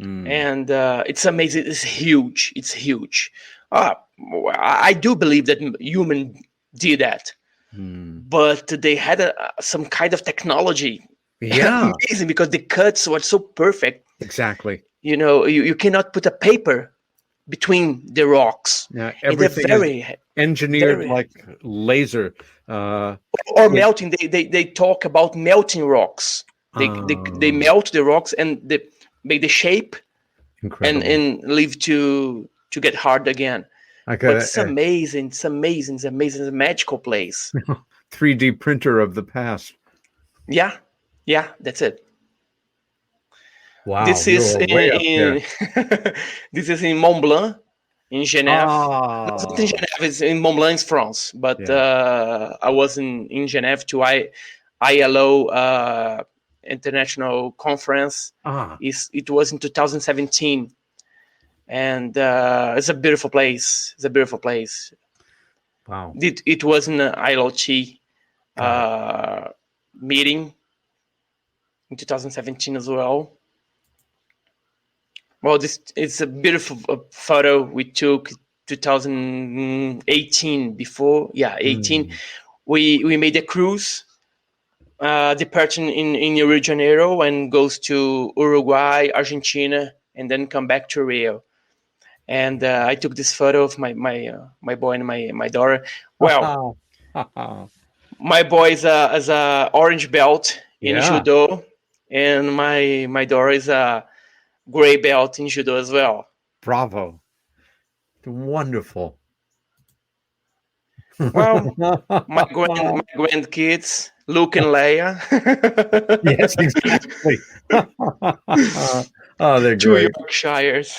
and it's amazing. It's huge. I do believe that human did that, but they had some kind of technology. Yeah, amazing, because the cuts were so perfect. Exactly. You cannot put a paper between the rocks. Yeah, everything is engineered like laser. Or melting. They talk about melting rocks. They melt the rocks and they make the shape and leave to get hard again. But it's amazing. It's amazing. It's amazing. It's a magical place. 3D printer of the past. Yeah, that's it. Wow, this is in this is in Mont Blanc, in Genève. Not in Genève, it's in Mont Blanc, France. But I was in Genève to ILO international conference. It was in 2017, and it's a beautiful place. Wow. It was in an ILOT meeting in 2017 as well. Well, it's a beautiful photo we took 2018 before. 18. We made a cruise, departing in Rio de Janeiro, and goes to Uruguay, Argentina, and then come back to Rio. And I took this photo of my boy and my daughter. Well, my boy is a orange belt in judo, and my daughter is a gray belt in judo as well. Bravo. Wonderful. Well, my grandkids, Luke and Leia. Yes, exactly. They're Two great. Yorkshires.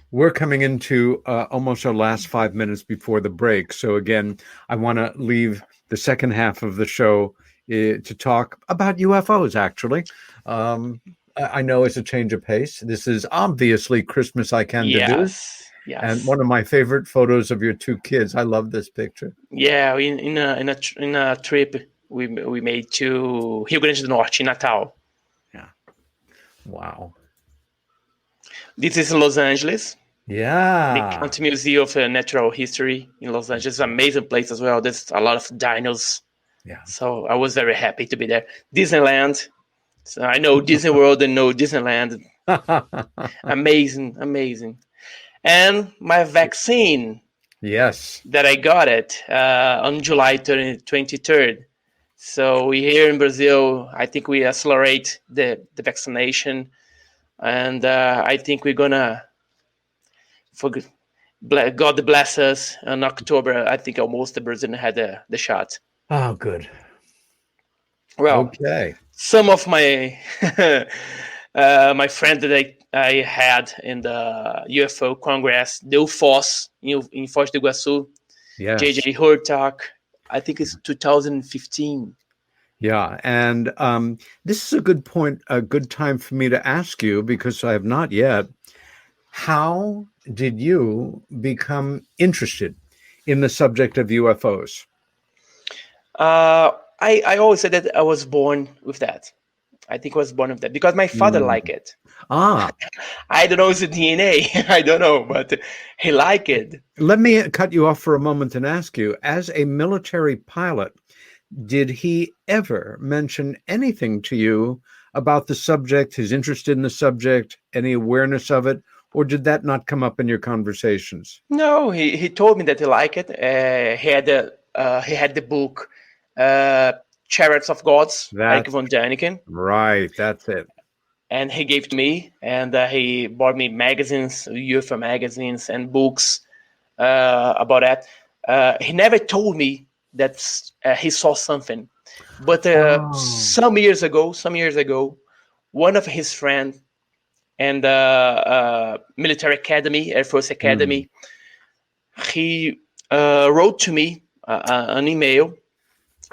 We're coming into almost our last 5 minutes before the break. So again, I want to leave the second half of the show to talk about UFOs, actually. I know it's a change of pace. This is obviously Christmas I Can Deduce. Yes. And one of my favorite photos of your two kids. I love this picture. Yeah, in a trip we made to Rio Grande do Norte, in Natal. Yeah. Wow. This is in Los Angeles. Yeah. The County Museum of Natural History in Los Angeles. It's an amazing place as well. There's a lot of dinos. Yeah. So I was very happy to be there. Disneyland. So I know Disney World and know Disneyland. Amazing. And my vaccine. Yes. That I got it on July 23rd. So we here in Brazil, I think we accelerate the vaccination. And I think we're going to, God bless us, in October, I think almost the Brazilian had the shot. Oh, good. Well, okay. Some of my my friends that I had in the UFO Congress, the UFOS in Foz do Iguaçu, yes. JJ Hurtak, I think it's 2015. Yeah, and this is a good point, a good time for me to ask you, because I have not yet. How did you become interested in the subject of UFOs? I always said that I was born with that. I think I was born with that because my father liked it. I don't know if it's DNA. I don't know, but he liked it. Let me cut you off for a moment and ask you, as a military pilot, did he ever mention anything to you about the subject, his interest in the subject, any awareness of it, or did that not come up in your conversations? No, he told me that he liked it. He had the book Chariots of Gods, Eric von Däniken. Right, that's it. And he gave to me, and he bought me magazines, UFO magazines and books about that. He never told me that he saw something. But some years ago, one of his friends and military academy, Air Force Academy. He wrote to me an email.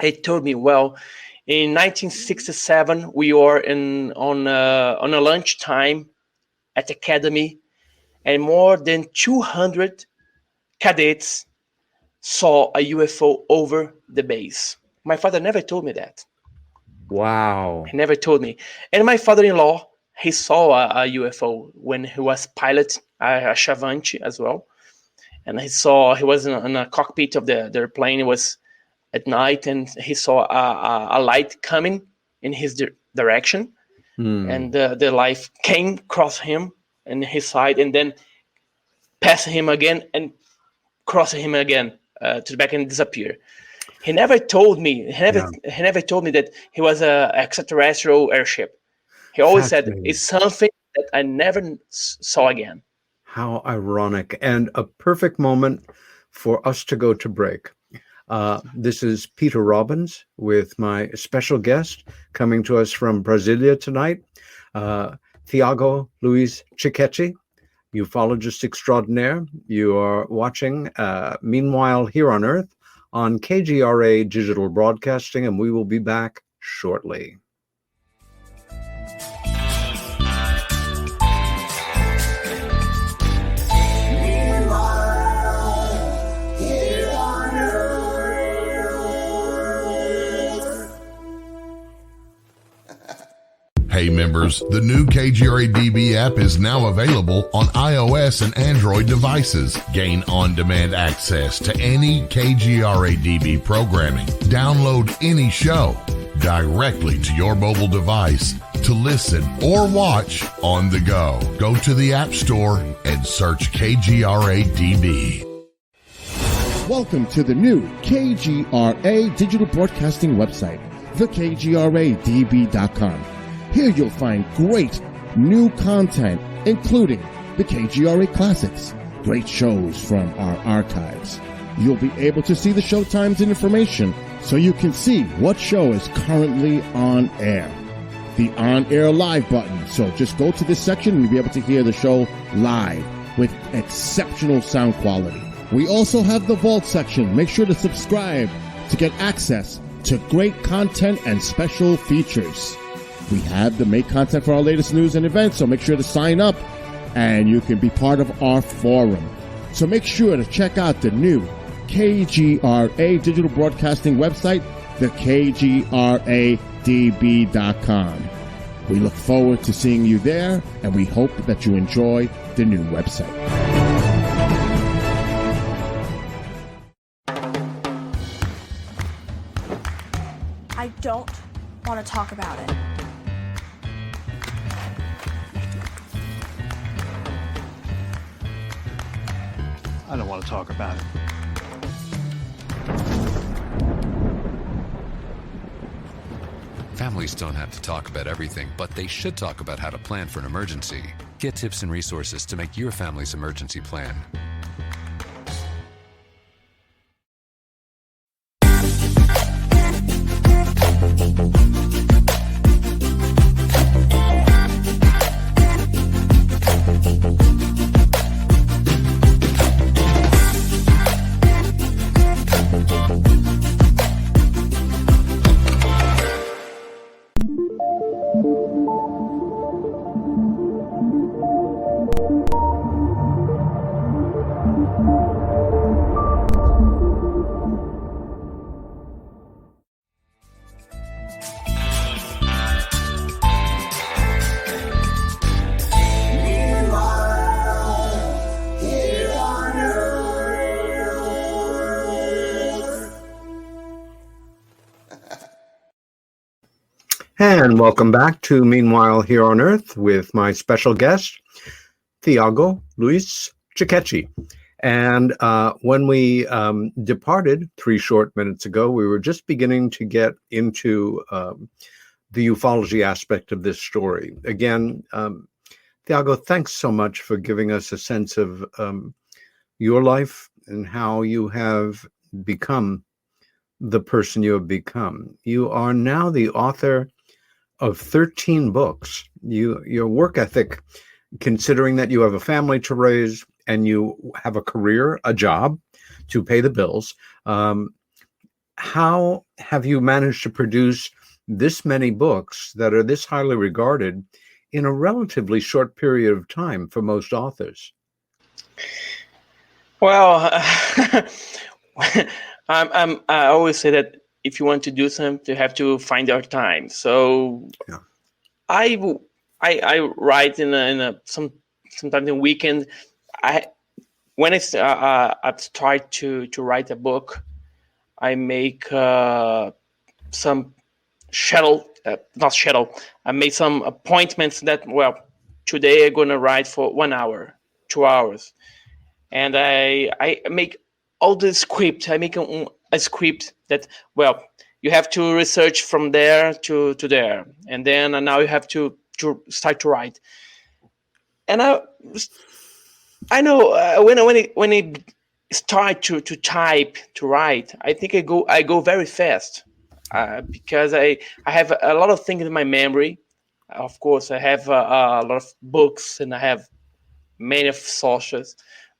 He told me, well, in 1967, we were on a lunchtime at the academy, and more than 200 cadets saw a UFO over the base. My father never told me that. Wow. He never told me. And my father-in-law, he saw a UFO when he was pilot a Chavante as well. And he was in a cockpit of the airplane. It was at night, and he saw a light coming in his direction. And the light came across him and his side, and then passed him again and crossed him again to the back and disappear. He never told me. He never told me that he was a extraterrestrial airship. He always said it's something that I never saw again. How ironic, and a perfect moment for us to go to break. This is Peter Robbins with my special guest coming to us from Brasilia tonight, Thiago Luiz Ticchetti, ufologist extraordinaire. You are watching Meanwhile Here on Earth on KGRA Digital Broadcasting, and we will be back shortly. Hey members, the new KGRA DB app is now available on iOS and Android devices. Gain on-demand access to any KGRA DB programming. Download any show directly to your mobile device to listen or watch on the go. Go to the App Store and search KGRA DB. Welcome to the new KGRA digital broadcasting website, thekgradb.com. Here you'll find great new content, including the KGRA Classics, great shows from our archives. You'll be able to see the show times and information so you can see what show is currently on air. The on-air live button, so just go to this section and you'll be able to hear the show live with exceptional sound quality. We also have the Vault section. Make sure to subscribe to get access to great content and special features. We have the make content for our latest news and events, so make sure to sign up and you can be part of our forum. So make sure to check out the new KGRA digital broadcasting website, thekgradb.com. We look forward to seeing you there, and we hope that you enjoy the new website. I don't want to talk about it. I don't want to talk about it. Families don't have to talk about everything, but they should talk about how to plan for an emergency. Get tips and resources to make your family's emergency plan. And welcome back to Meanwhile Here on Earth with my special guest, Thiago Luiz Ticchetti. And when we departed 3 short minutes ago, we were just beginning to get into the ufology aspect of this story. Again, Thiago, thanks so much for giving us a sense of your life and how you have become the person you have become. You are now the author of 13 books. Your work ethic considering that you have a family to raise and you have a career, a job to pay the bills, how have you managed to produce this many books that are this highly regarded in a relatively short period of time for most authors? Well, I always say that if you want to do something, you have to find your time. So Yeah. I write sometimes in weekend. When I start to write a book, I make some not schedule. I made some appointments that, today I'm going to write for 1 hour, 2 hours. And I make all the script. I make a script that, you have to research from there to there. And then now you have to start to write. And I know when it start to type, to write, I think I go very fast. Because I have a lot of things in my memory. Of course, I have a lot of books and I have many of sources,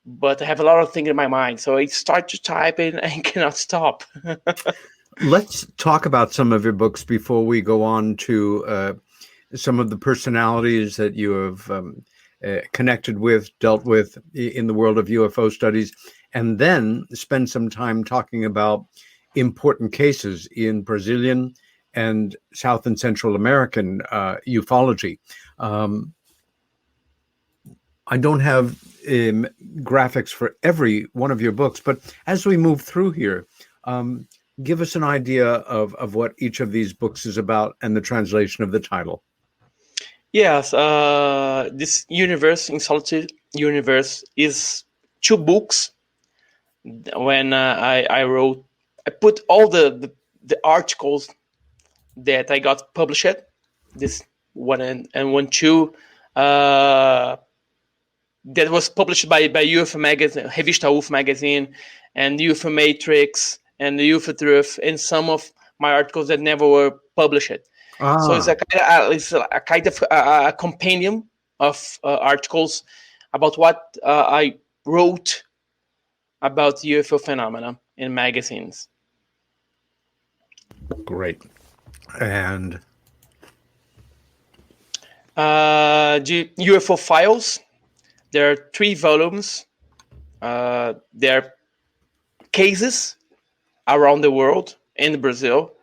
but I have a lot of things in my mind. So I start to type and I cannot stop. Let's talk about some of your books before we go on to some of the personalities that you have connected with, dealt with in the world of UFO studies, and then spend some time talking about important cases in Brazilian and South and Central American ufology. I don't have graphics for every one of your books, but as we move through here, give us an idea of what each of these books is about and the translation of the title. Yes, this Universe in Solitude universe is 2 books. When I wrote, I put all the articles that I got published. This one and 1, 2. That was published by UFO magazine, Revista UFO magazine, and UFO Matrix, and the UFO Truth, and some of my articles that never were published. So it's a kind of a compendium of articles about what I wrote about UFO phenomena in magazines. Great. And the UFO Files. There are 3 volumes. There are cases around the world in Brazil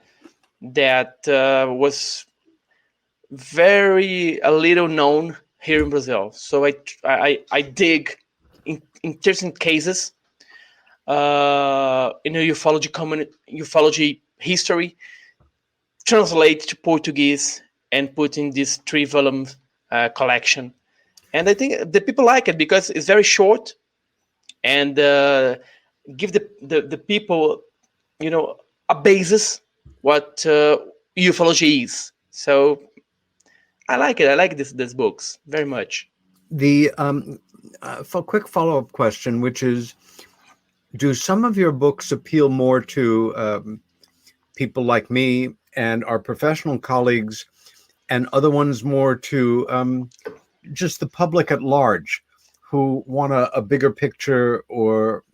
that was very a little known here in Brazil. So I dig in interesting cases in a ufology history, translate to Portuguese, and put in this 3-volume collection. And I think the people like it because it's very short and give the people, a basis what ufology is. So I like it. I like these books very much. The quick follow-up question, which is, do some of your books appeal more to people like me and our professional colleagues, and other ones more to just the public at large who want a bigger picture or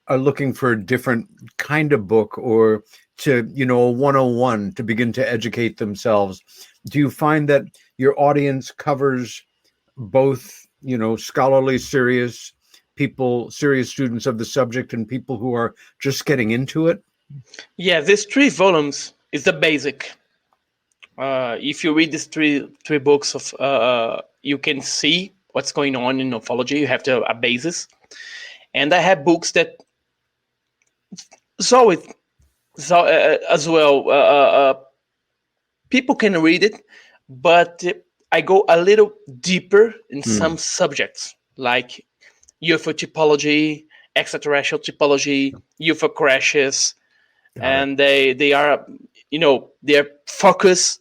are looking for a different kind of book, or to, a 101 to begin to educate themselves? Do you find that your audience covers both, scholarly, serious people, serious students of the subject, and people who are just getting into it? Yeah, these 3 volumes is the basic. If you read these three books of, you can see what's going on in ufology. You have a basis, and I have books that as well. People can read it, but I go a little deeper in some subjects like UFO typology, extraterrestrial typology, UFO crashes, and they are, they are focused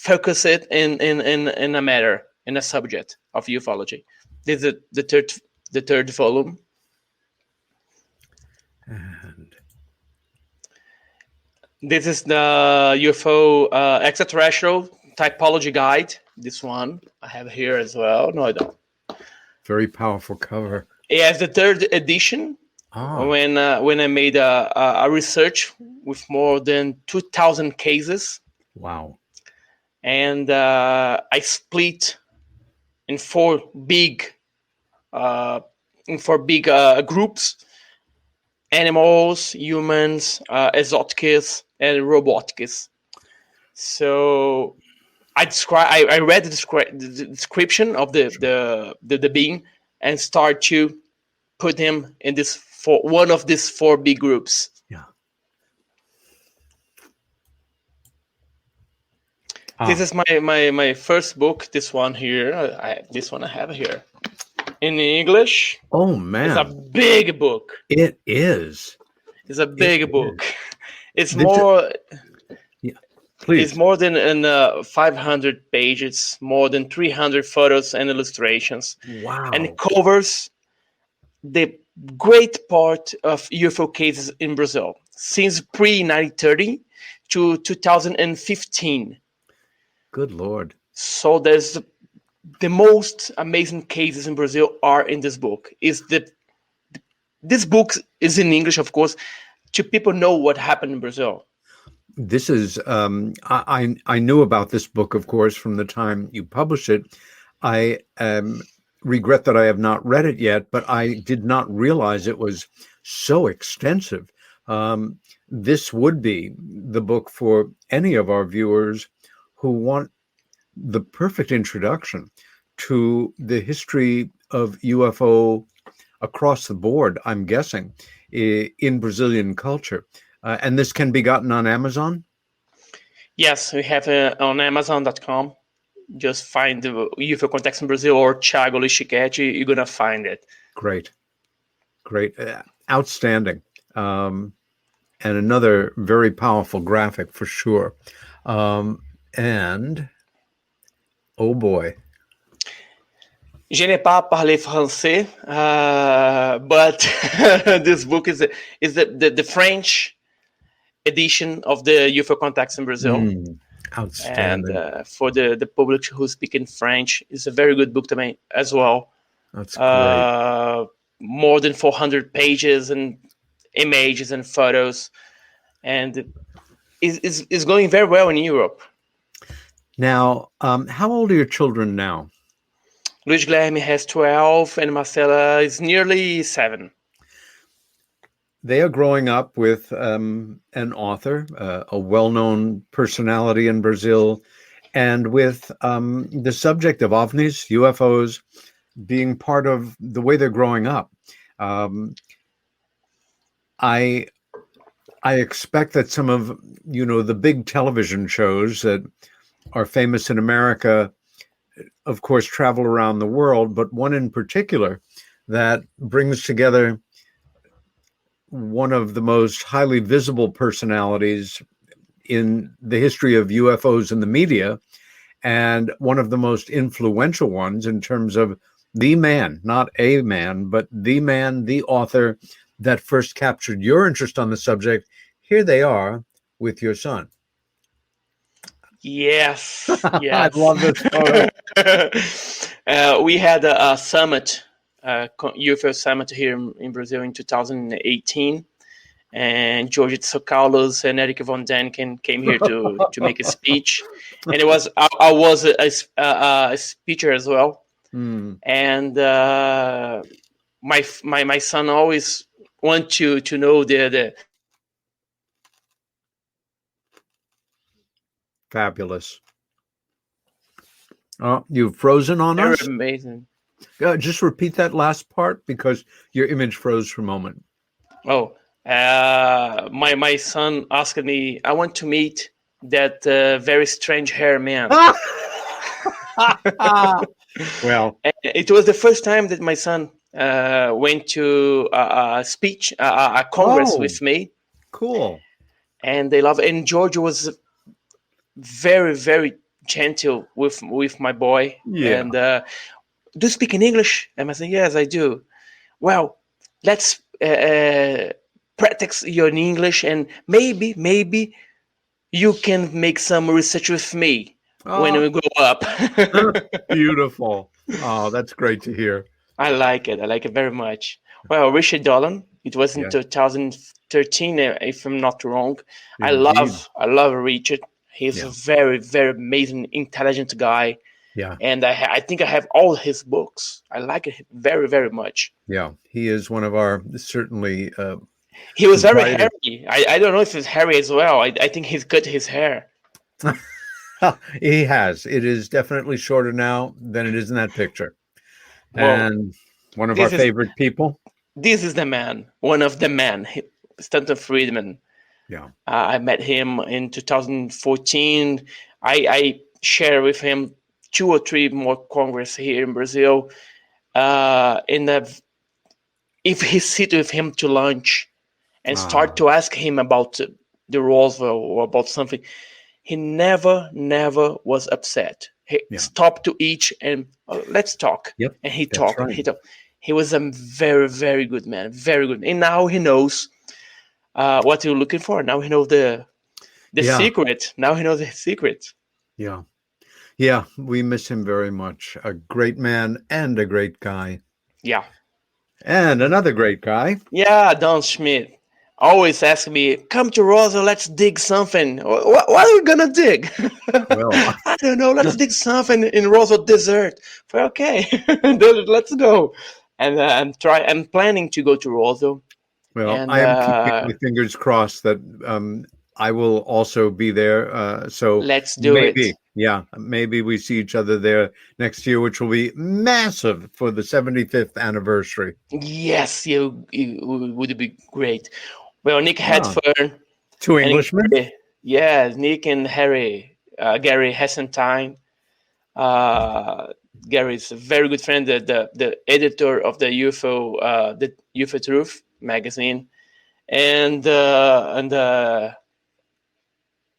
in a matter, in a subject of ufology. This is the third volume. And this is the UFO extraterrestrial typology guide. This one I have here as well. No, I don't. Very powerful cover. Yeah, it's the third edition. When I made a research with more than 2,000 cases. Wow. And I split in four big groups: animals, humans, exotics, and robotics. So I read the description of the being and start to put him in one of these four big groups. Yeah. This is my first book. This one here. This one I have here in English. Oh man, it's a big book. It is. It's a big book. It's Please. It's more than 500 pages, more than 300 photos and illustrations. Wow. And it covers the great part of UFO cases in Brazil since pre-1930 to 2015. Good Lord. So there's the most amazing cases in Brazil are in this book. This book is in English, of course, to people know what happened in Brazil. This is I knew about this book, of course, from the time you published it. I regret that I have not read it yet, but I did not realize it was so extensive. This would be the book for any of our viewers who want the perfect introduction to the history of UFO across the board, I'm guessing, in Brazilian culture. And this can be gotten on Amazon? Yes, we have it on Amazon.com. Just find the UFO Contacts in Brazil or Thiago Ticchetti. You're going to find it. Great. Outstanding. And another very powerful graphic for sure. And, oh boy. Je n'ai pas parlé français, but this book is the French edition of the UFO Contacts in Brazil. Outstanding. And for the public who speak in French, it's a very good book to me as well. That's great. More than 400 pages and images and photos, and is going very well in Europe. Now, how old are your children now? Luiz Guilherme has 12 and Marcela is nearly 7. They are growing up with an author, a well-known personality in Brazil, and with the subject of ovnis, UFOs, being part of the way they're growing up. I expect that some of, the big television shows that are famous in America, of course, travel around the world, but one in particular that brings together one of the most highly visible personalities in the history of UFOs in the media, and one of the most influential ones in terms of the man, not a man, but the man, the author that first captured your interest on the subject. Here they are with your son. Yes. I love this photo. We had a summit, UFO summit here in Brazil in 2018, and George Tsoukalos and Eric von Däniken came here to make a speech, and I was a speaker as well. And my son always want to know the Fabulous. Oh, you've frozen on us? Amazing. Just repeat that last part because your image froze for a moment. Oh, my son asked me, I want to meet that very strange hair man. Well, it was the first time that my son went to a speech, a congress with me. Cool. And they love it. And George was very, very gentle with my boy. Yeah. And do you speak in English? And I said, yes, I do. Well, let's practice your English, and maybe you can make some research with me. when we grow up. Beautiful. Oh, that's great to hear. I like it. I like it very much. Well, Richard Dolan. It was in Yeah. 2013, if I'm not wrong. Indeed. I love Richard. He's Yeah. a very, very amazing, intelligent guy, Yeah. and I think I have all his books. I like it very, very much. Yeah. He is one of our certainly. He was very brightest- hairy. I don't know if he's hairy as well. I think he's cut his hair. He has. It is definitely shorter now than it is in that picture. Well, And one of our favorite people. This is the man. One of the men. Stanton Friedman. Yeah. I met him in 2014. I share with him 2 or 3 more congress here in Brazil. If he sit with him to lunch and start to ask him about the Roosevelt or about something, he never was upset. He stopped to eat and let's talk. Yep, and he that's talked. right. And he talked. He was a very, very good man. Very good. And now he knows what you're looking for. Now he knows the secret. Now he knows the secret. Yeah. Yeah. We miss him very much. A great man and a great guy. Yeah. And another great guy. Yeah, Don Schmidt always ask me, come to Rosa, let's dig something. What are we going to dig? Well, I don't know. Let's dig something in Rosa Desert. Okay, let's go. And I'm planning to go to Rosa. Well, And, I am keeping my fingers crossed that I will also be there. So let's do maybe, it. Yeah, maybe we see each other there next year, which will be massive for the 75th anniversary. Yes, you would be great. Well, Nick Hadford. 2 Englishmen. Nick and Gary Hessentine. Gary is a very good friend, the editor of the UFO Truth magazine, and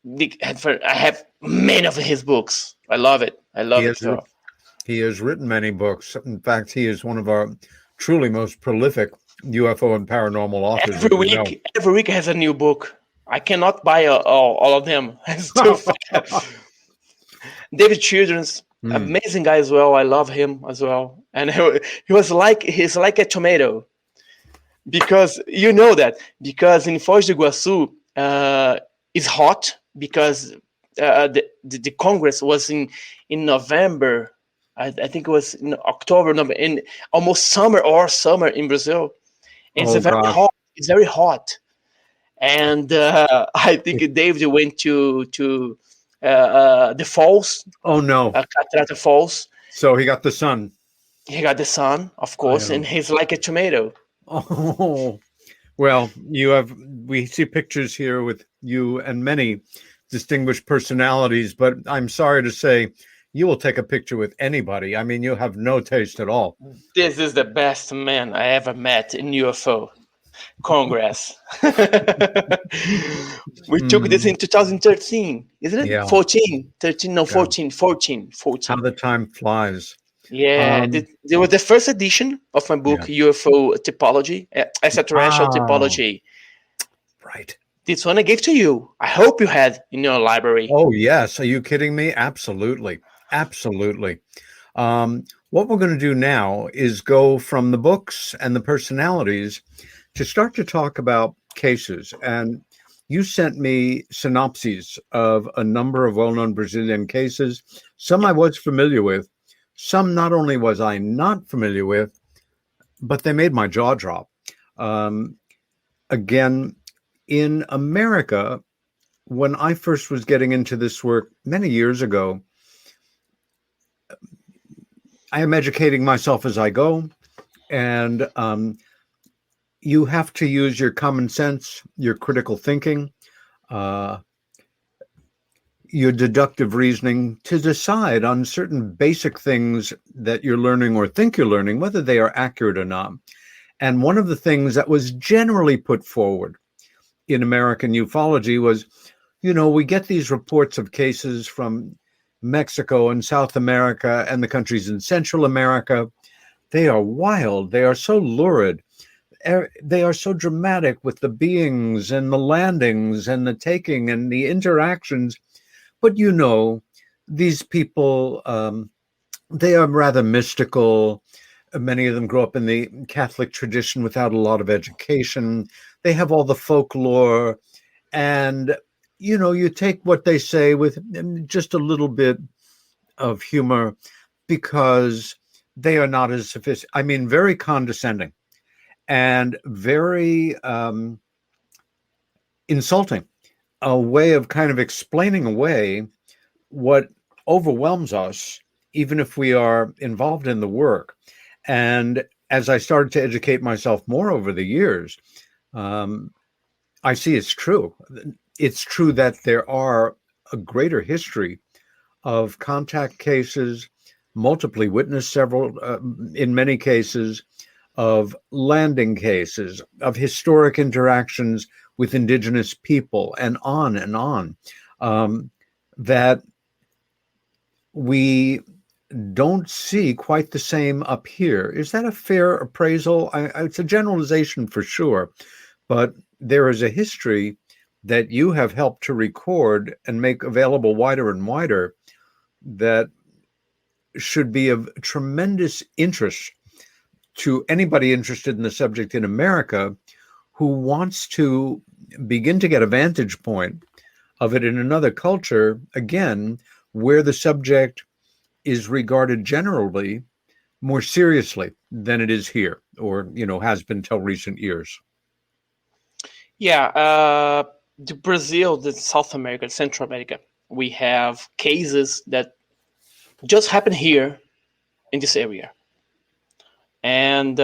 Nick Hadford. I have many of his books. I love it. He has written many books. In fact, he is one of our truly most prolific UFO and paranormal authors. Every week has a new book. I cannot buy all of them. It's too fast. David Children's amazing guy as well. I love him as well. And he's like a tomato, because you know that because in Foz do Iguaçu it's hot because the Congress was in November. I think it was in October, November, in almost summer in Brazil. And it's very hot. It's very hot. And I think David went to the falls. Oh no! Catarata Falls. So he got the sun. He got the sun, of course, and he's like a tomato. Oh, well, we see pictures here with you and many distinguished personalities, but I'm sorry to say you will take a picture with anybody. I mean, you have no taste at all. This is the best man I ever met in UFO Congress. We took this in 2013, isn't it? Yeah. 14. How the time flies. Yeah, there was the first edition of my book, UFO Typology, Extraterrestrial Typology. Right. This one I gave to you. I hope you had in your library. Oh, yes. Are you kidding me? Absolutely. Absolutely. What we're going to do now is go from the books and the personalities to start to talk about cases. And you sent me synopses of a number of well-known Brazilian cases. Some I was familiar with. Some not only was I not familiar with, but they made my jaw drop. Again, in America, when I first was getting into this work many years ago, I am educating myself as I go, and you have to use your common sense, your critical thinking, your deductive reasoning to decide on certain basic things that you're learning or think you're learning, whether they are accurate or not. And one of the things that was generally put forward in American ufology was, we get these reports of cases from Mexico and South America and the countries in Central America. They are wild. They are so lurid. They are so dramatic with the beings and the landings and the taking and the interactions. But these people, they are rather mystical. Many of them grow up in the Catholic tradition without a lot of education. They have all the folklore, and you take what they say with just a little bit of humor, because they are not as sophisticated. I mean, very condescending and very insulting. A way of kind of explaining away what overwhelms us, even if we are involved in the work. And as I started to educate myself more over the years, I see it's true. It's true that there are a greater history of contact cases, multiply witnessed, several, in many cases, of landing cases, of historic interactions with indigenous people, and on, that we don't see quite the same up here. Is that a fair appraisal? It's a generalization for sure, but there is a history that you have helped to record and make available wider and wider that should be of tremendous interest to anybody interested in the subject in America who wants to begin to get a vantage point of it in another culture, again, where the subject is regarded generally more seriously than it is here, or has been till recent years. Yeah, the Brazil, the South America, Central America, we have cases that just happen here in this area, and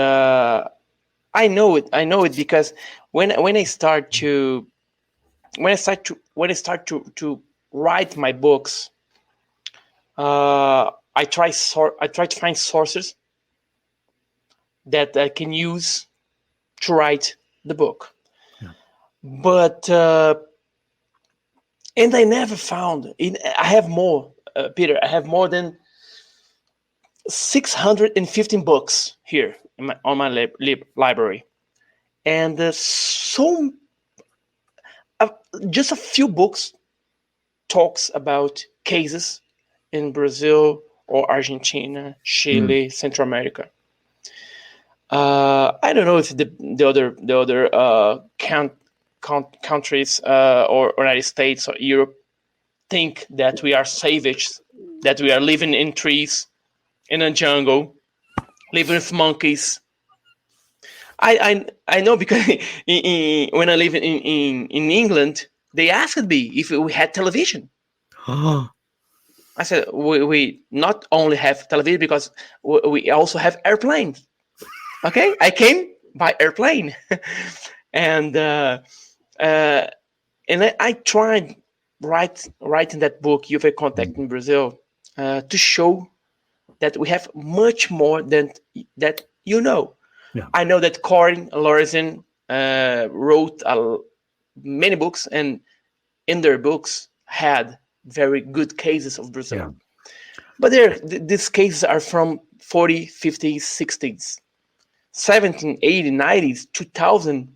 I know it because when I start to write my books, I try to find sources that I can use to write the book. Yeah. But and I never found it. I have more, Peter. I have more than 615 books here on my library, and just a few books talks about cases in Brazil or Argentina, Chile, Central America. I don't know if the other countries or United States or Europe think that we are savage, that we are living in trees, in a jungle, living with monkeys. I know because when I live in England, they asked me if we had television. I said, we not only have television, because we also have airplanes. Okay, I came by airplane, and I tried writing that book, UV Contact in Brazil, to show that we have much more than that. Yeah. I know that Corin Lorenzen wrote many books, and in their books had very good cases of Brazil. Yeah. But these cases are from 40, 50s, 60s, 17, 80, 90s, 2000.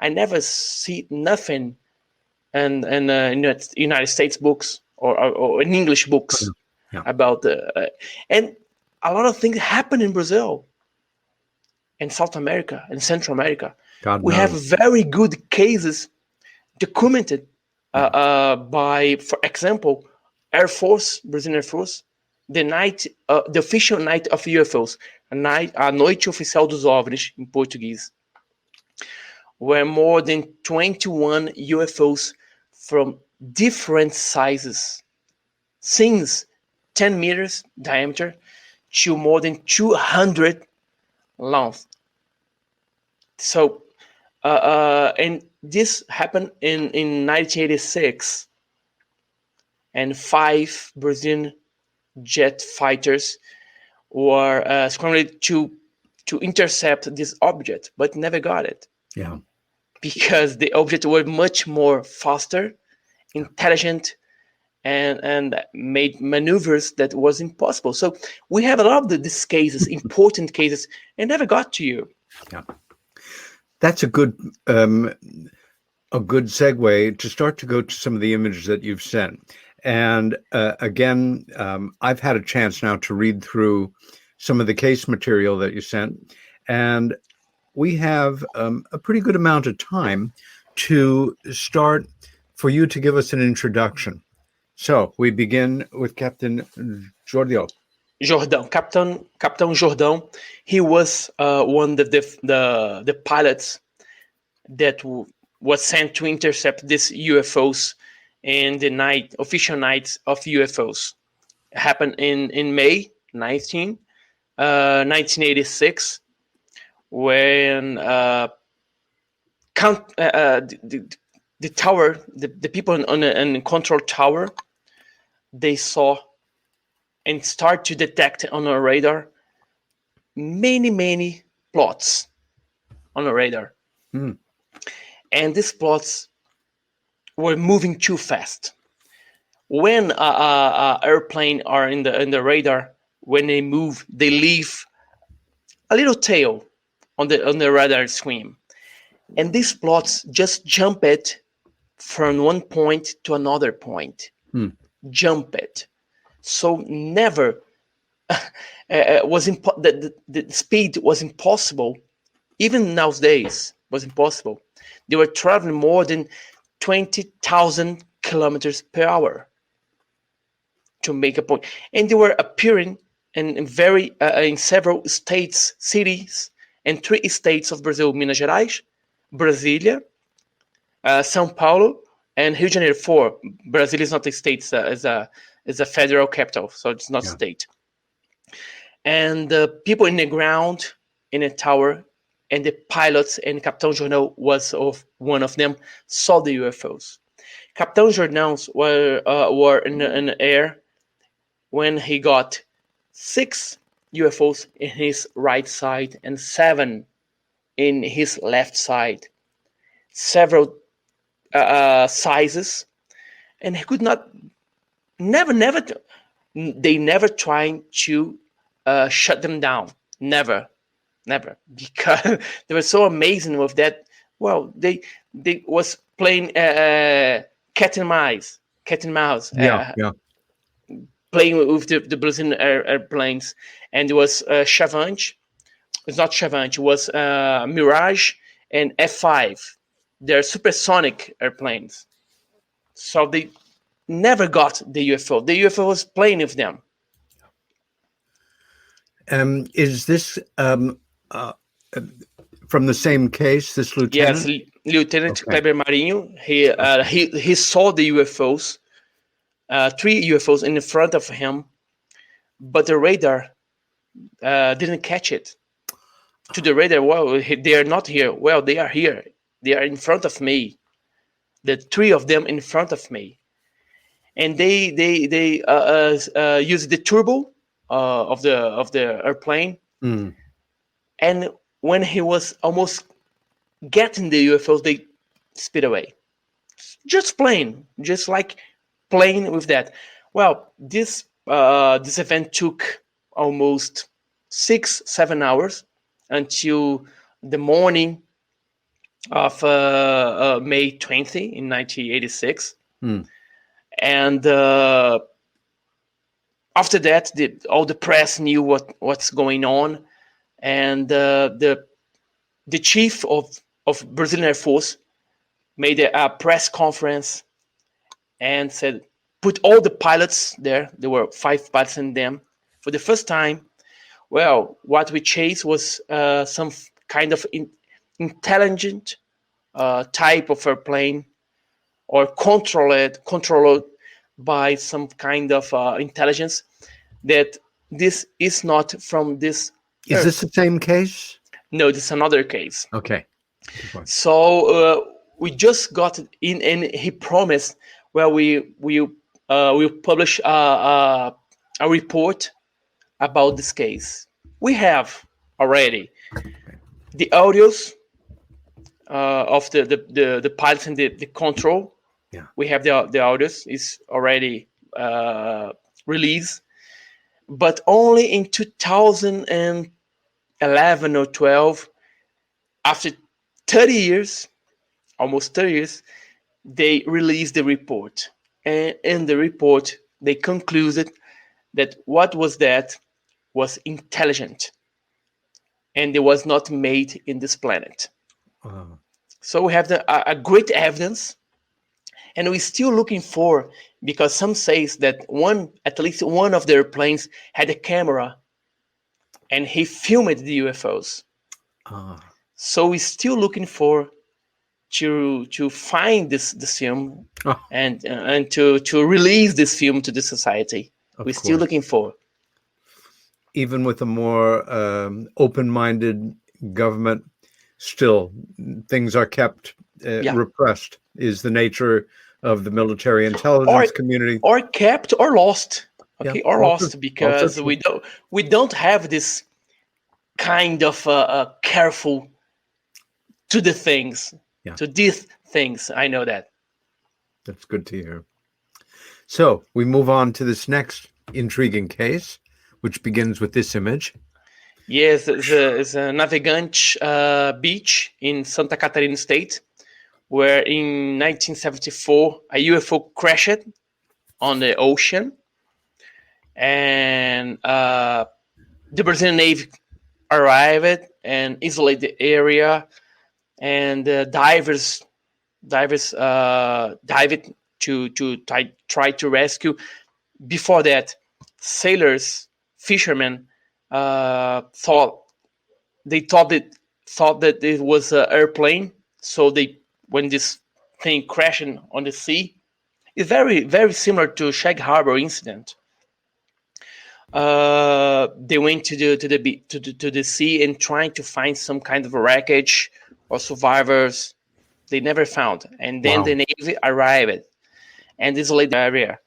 I never see nothing in United States books or in English books about and a lot of things happen in Brazil and South America and Central America. We have very good cases documented by, for example, Brazilian Air Force, the official night of UFOs, a Noite Oficial dos OVNIs in Portuguese, where more than 21 UFOs from different sizes, since 10 meters diameter to more than 200 long. So, and this happened in 1986, and 5 Brazilian jet fighters were scrambled to intercept this object, but never got it. Yeah, because the object were much more faster, intelligent, and made maneuvers that was impossible. So we have a lot of these cases, important cases, and never got to you. Yeah, that's a good segue to start to go to some of the images that you've sent. And again, I've had a chance now to read through some of the case material that you sent, and we have a pretty good amount of time to start for you to give us an introduction. So we begin with Captain Giorgio. Captain Jordão. He was one of the pilots that was sent to intercept these UFOs in the official nights of UFOs. It happened in May 1986, when the tower, the people on the control tower, they saw and start to detect on a radar many plots on a radar. And these plots were moving too fast. When airplane are in the radar, when they move, they leave a little tail on the radar screen, and these plots just jump it from one point to another point. Jump it. So never was the speed was impossible. Even nowadays was impossible. They were traveling more than 20,000 kilometers per hour to make a point, and they were appearing in several states, cities, and 3 states of Brazil: Minas Gerais, Brasília, São Paulo, and Rio de Janeiro. 4. Brazil is not a state; is a federal capital, so it's not a state. And the people in the ground, in a tower, and the pilots, and Captain Jordão was one of them, saw the UFOs. Captain Jordão were in the air when he got 6 UFOs in his right side and 7 in his left side. Several sizes, and he could not. They never tried to shut them down. Never, because they were so amazing with that. Well, they was playing cat and mouse. Playing with the Brazilian airplanes, and it was Chavante. It's not Chavante. It was Mirage and F5. They're supersonic airplanes. So they never got the UFO. The UFO was playing with them. Is this from the same case, this lieutenant? Yes, Lieutenant Kleber Marinho. He saw the UFOs, 3 UFOs in front of him, but the radar didn't catch it. To the radar, well, they are not here. Well, they are here. They are in front of me. The 3 of them in front of me, and they use the turbo of the airplane. And when he was almost getting the UFOs, they speed away. Just playing with that. Well, this event took almost 6-7 hours until the morning of May 20 in 1986. And after that, all the press knew what's going on, and the chief of Brazilian Air Force made a press conference and said, put all the pilots there. There were 5 pilots in them. For the first time, well, what we chased was some kind of intelligent type of airplane, or controlled by some kind of intelligence, that this is not from this Is Earth. this the same case? No, this is another case. Okay. So we just got in, and he promised, well, we'll publish a report about this case. We have already the audios of the pilots and the control. Yeah. We have the audios. Is already released, but only in 2011 or 12, after 30 years, almost 30 years, they released the report. And in the report, they concluded that what was that was intelligent, and it was not made in this planet. So we have a great evidence, and we're still looking for, because some says that at least one of the airplanes had a camera, and he filmed the UFOs. So we're still looking for to find this film and to release this film to the society. We're still looking for. Even with a more open-minded government, still things are kept repressed. Is the nature of the military intelligence community, or kept or lost? Okay, or lost because we don't have this kind of careful to the things, to these things. I know that. That's good to hear. So we move on to this next intriguing case, which begins with this image. Yes, it's a Navegante beach in Santa Catarina state, where in 1974 a UFO crashed on the ocean, and the Brazilian Navy arrived and isolated the area, and divers dived to try to rescue. Before that, sailors, fishermen thought that it was an airplane. So when this thing crashing on the sea, it's very, very similar to Shag Harbor incident. They went to the sea and trying to find some kind of a wreckage or survivors. They never found, and then the Navy arrived and isolated the area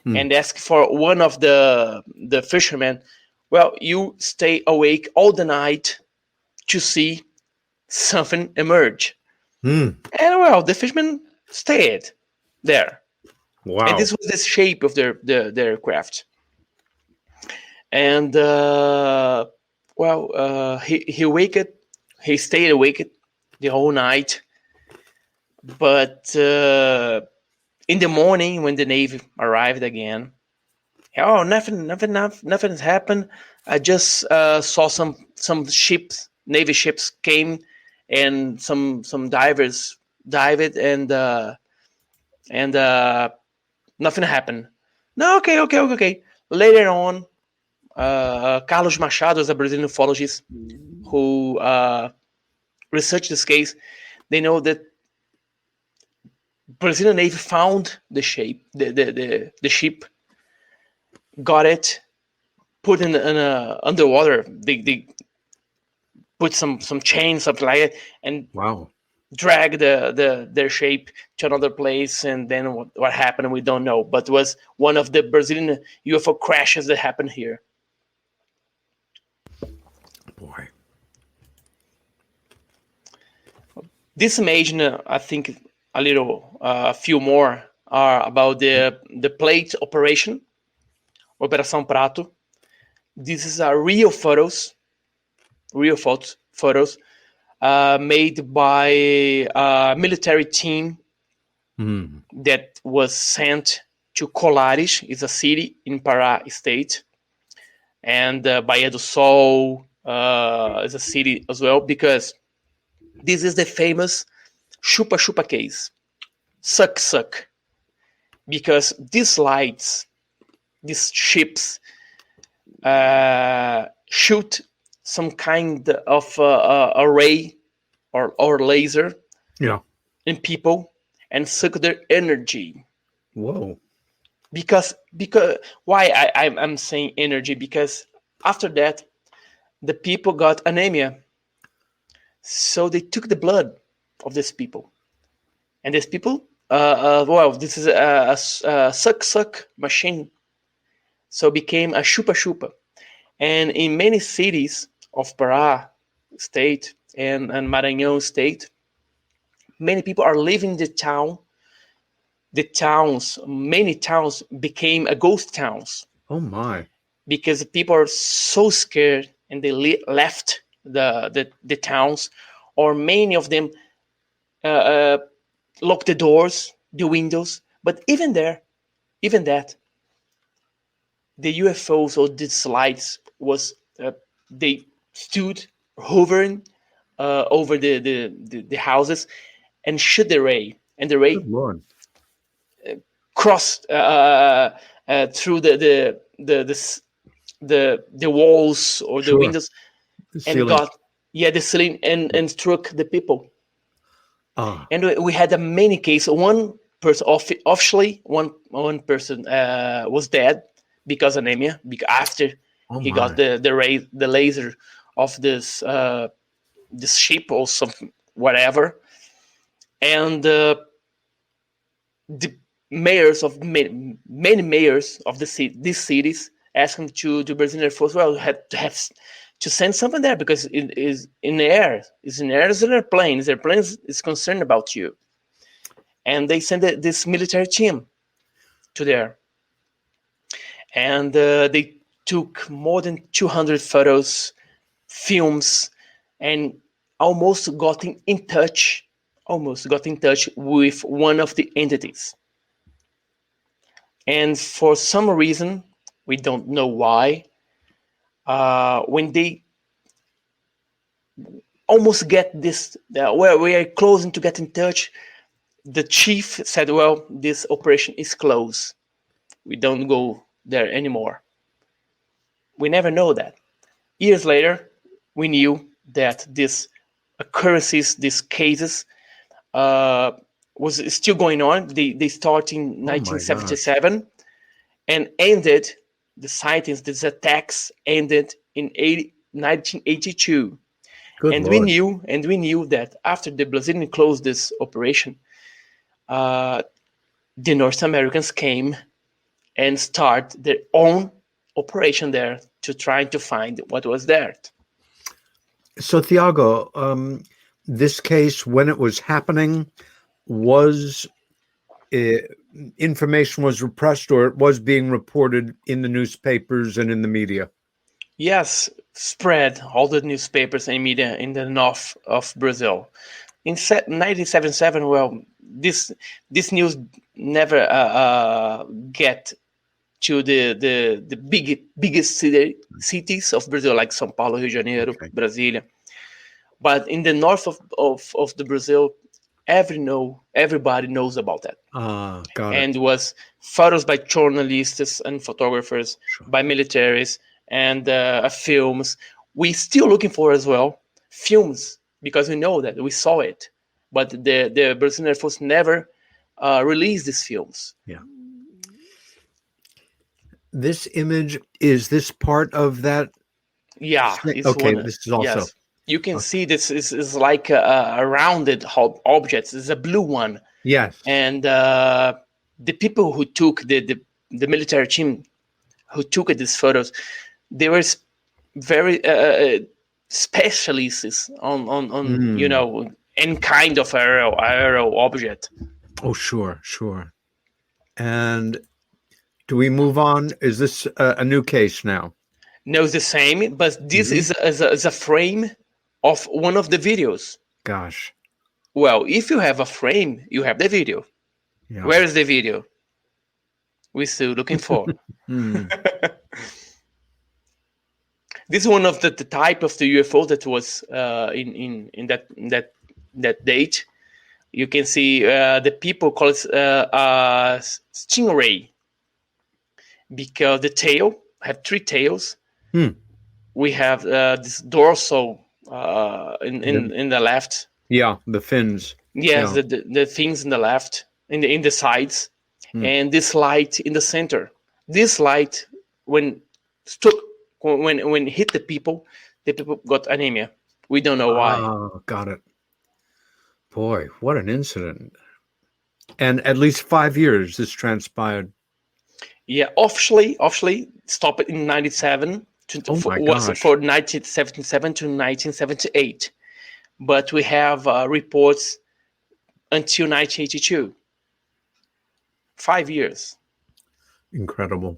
and asked for one of the fishermen. Well, you stay awake all the night to see something emerge. And well, the fishermen stayed there. Wow! And this was the shape of their aircraft. And he stayed awake the whole night. But in the morning, when the Navy arrived again, nothing has happened. I just saw some ships, Navy ships came, and some divers dived, and nothing happened. No, okay. Later on, Carlos Machado is a Brazilian ufologist who researched this case. They know that Brazilian Navy found the shape, the ship, got it, put in underwater. They put some chains, something like it, and drag their shape to another place. And then what happened, we don't know. But it was one of the Brazilian UFO crashes that happened here. Boy. This image, I think a few more are about the plate operation, Operação Prato. This is real photos made by a military team that was sent to Colares, is a city in Pará state, and Bahia do Sol is a city as well, because this is the famous chupa-chupa case, suck, because these lights, these ships shoot some kind of array or laser in people and suck their energy. Whoa. Because why I'm saying energy? Because after that, the people got anemia. So they took the blood of these people. And these people, this is a suck machine. So became a chupa-chupa. And in many cities of Pará state and Maranhão state, many people are leaving the town. Many towns became a ghost towns. Oh my! Because people are so scared and they left the towns, or many of them lock the doors, the windows. But even there, even that, the UFOs or these lights was they stood hovering over the houses and shoot the ray, and the ray Good Lord. crossed through the walls or the Sure. windows The and ceiling. got the ceiling and struck the people. Ah, And we had a many cases. One person officially one person was dead because anemia, because after oh he my. got the laser of this ship or something whatever. And the mayors of many mayors of these cities asking to Brazilian Air Force, well, had to have to send someone there because it is in the air. It's in the air. It's an airplane. The airplane is concerned about you. And they sent this military team to there. And they took more than 200 photos, films, and almost got in touch with one of the entities. And for some reason, we don't know why, when they almost get this, where we are closing to get in touch, the chief said, well, this operation is closed. We don't go there anymore. We never know that. Years later, we knew that these occurrences, these cases, was still going on. They started in 1977 and ended, the sightings, these attacks ended in 1982. Good And Lord. we knew that after the Brazilian closed this operation, the North Americans came and start their own operation there to try to find what was there. So, Thiago, this case, when it was happening, was information was repressed, or it was being reported in the newspapers and in the media? Yes, spread all the newspapers and media in the north of Brazil. In 1977, well, this news never get to the biggest cities of Brazil, like São Paulo, Rio de Janeiro, Brasília. But in the north of the Brazil, everybody knows about that. Got And it. was photos by journalists and photographers, by militaries, and films. We still looking for as well films, because we know that we saw it, but the Brazilian Air Force never released these films. Yeah. This image, is this part of that? Yeah. It's Okay, one, this is also. yes. You can see this is like a rounded object. It's a blue one. Yes. And the people who took the military team who took these photos, they were very specialists on any kind of aerial object. Oh, sure. And do we move on? Is this a new case now? No, it's the same, but this is a frame of one of the videos. Gosh. Well, if you have a frame, you have the video. Yeah. Where is the video? We're still looking for. This is one of the type of the UFO that was in that date. You can see the people call it stingray, because the tail have three tails. We have this dorsal in the left. Yeah, the fins. Yes, Yeah. the things in the left, in the sides, and this light in the center. This light, when hit the people got anemia. We don't know why. Oh, got it. Boy, what an incident. And at least 5 years this transpired. Yeah, officially stopped in 1997 for 1977 to 1978. But we have reports until 1982. 5 years. Incredible.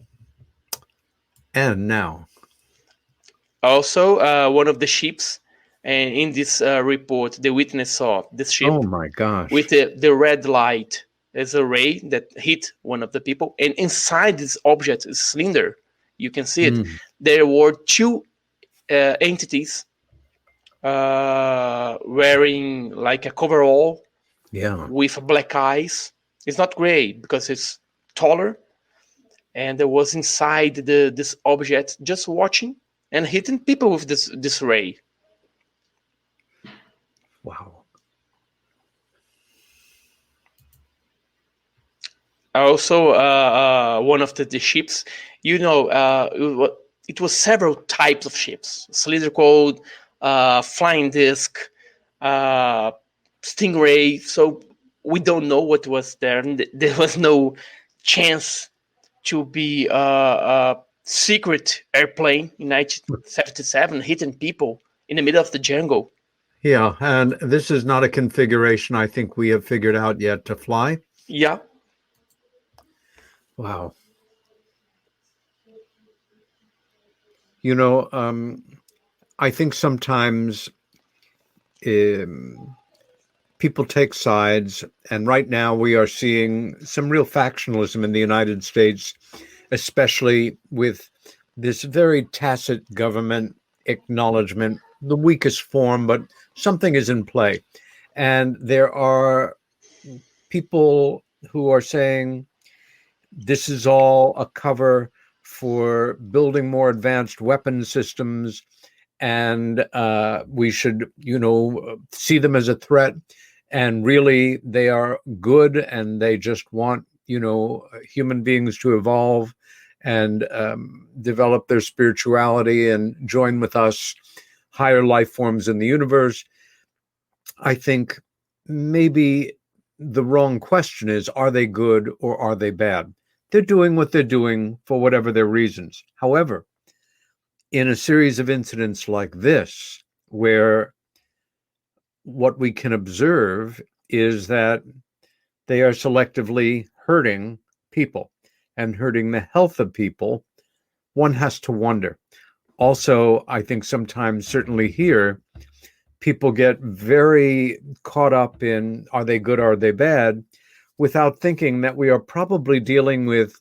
And now? Also, one of the ships, and in this report, the witness saw this ship. Oh my gosh. With the red light There's a ray that hit one of the people, and inside this object, this cylinder, you can see it. There were two entities wearing like a coverall with black eyes. It's not gray because it's taller, and there was inside this object just watching and hitting people with this ray. Wow. Also, one of the ships, it was several types of ships: cylindrical, flying disc, stingray. So we don't know what was there. And there was no chance to be a secret airplane in 1977 hitting people in the middle of the jungle. Yeah, and this is not a configuration I think we have figured out yet to fly. Yeah. Wow. I think sometimes people take sides, and right now we are seeing some real factionalism in the United States, especially with this very tacit government acknowledgement, the weakest form, but something is in play. And there are people who are saying, this is all a cover for building more advanced weapon systems, and we should, see them as a threat. And really, they are good, and they just want, human beings to evolve and develop their spirituality and join with us, higher life forms in the universe. I think maybe the wrong question is, are they good or are they bad? They're doing what they're doing for whatever their reasons. However, in a series of incidents like this, where what we can observe is that they are selectively hurting people and hurting the health of people, one has to wonder. Also, I think sometimes, certainly here, people get very caught up in, are they good, are they bad, without thinking that we are probably dealing with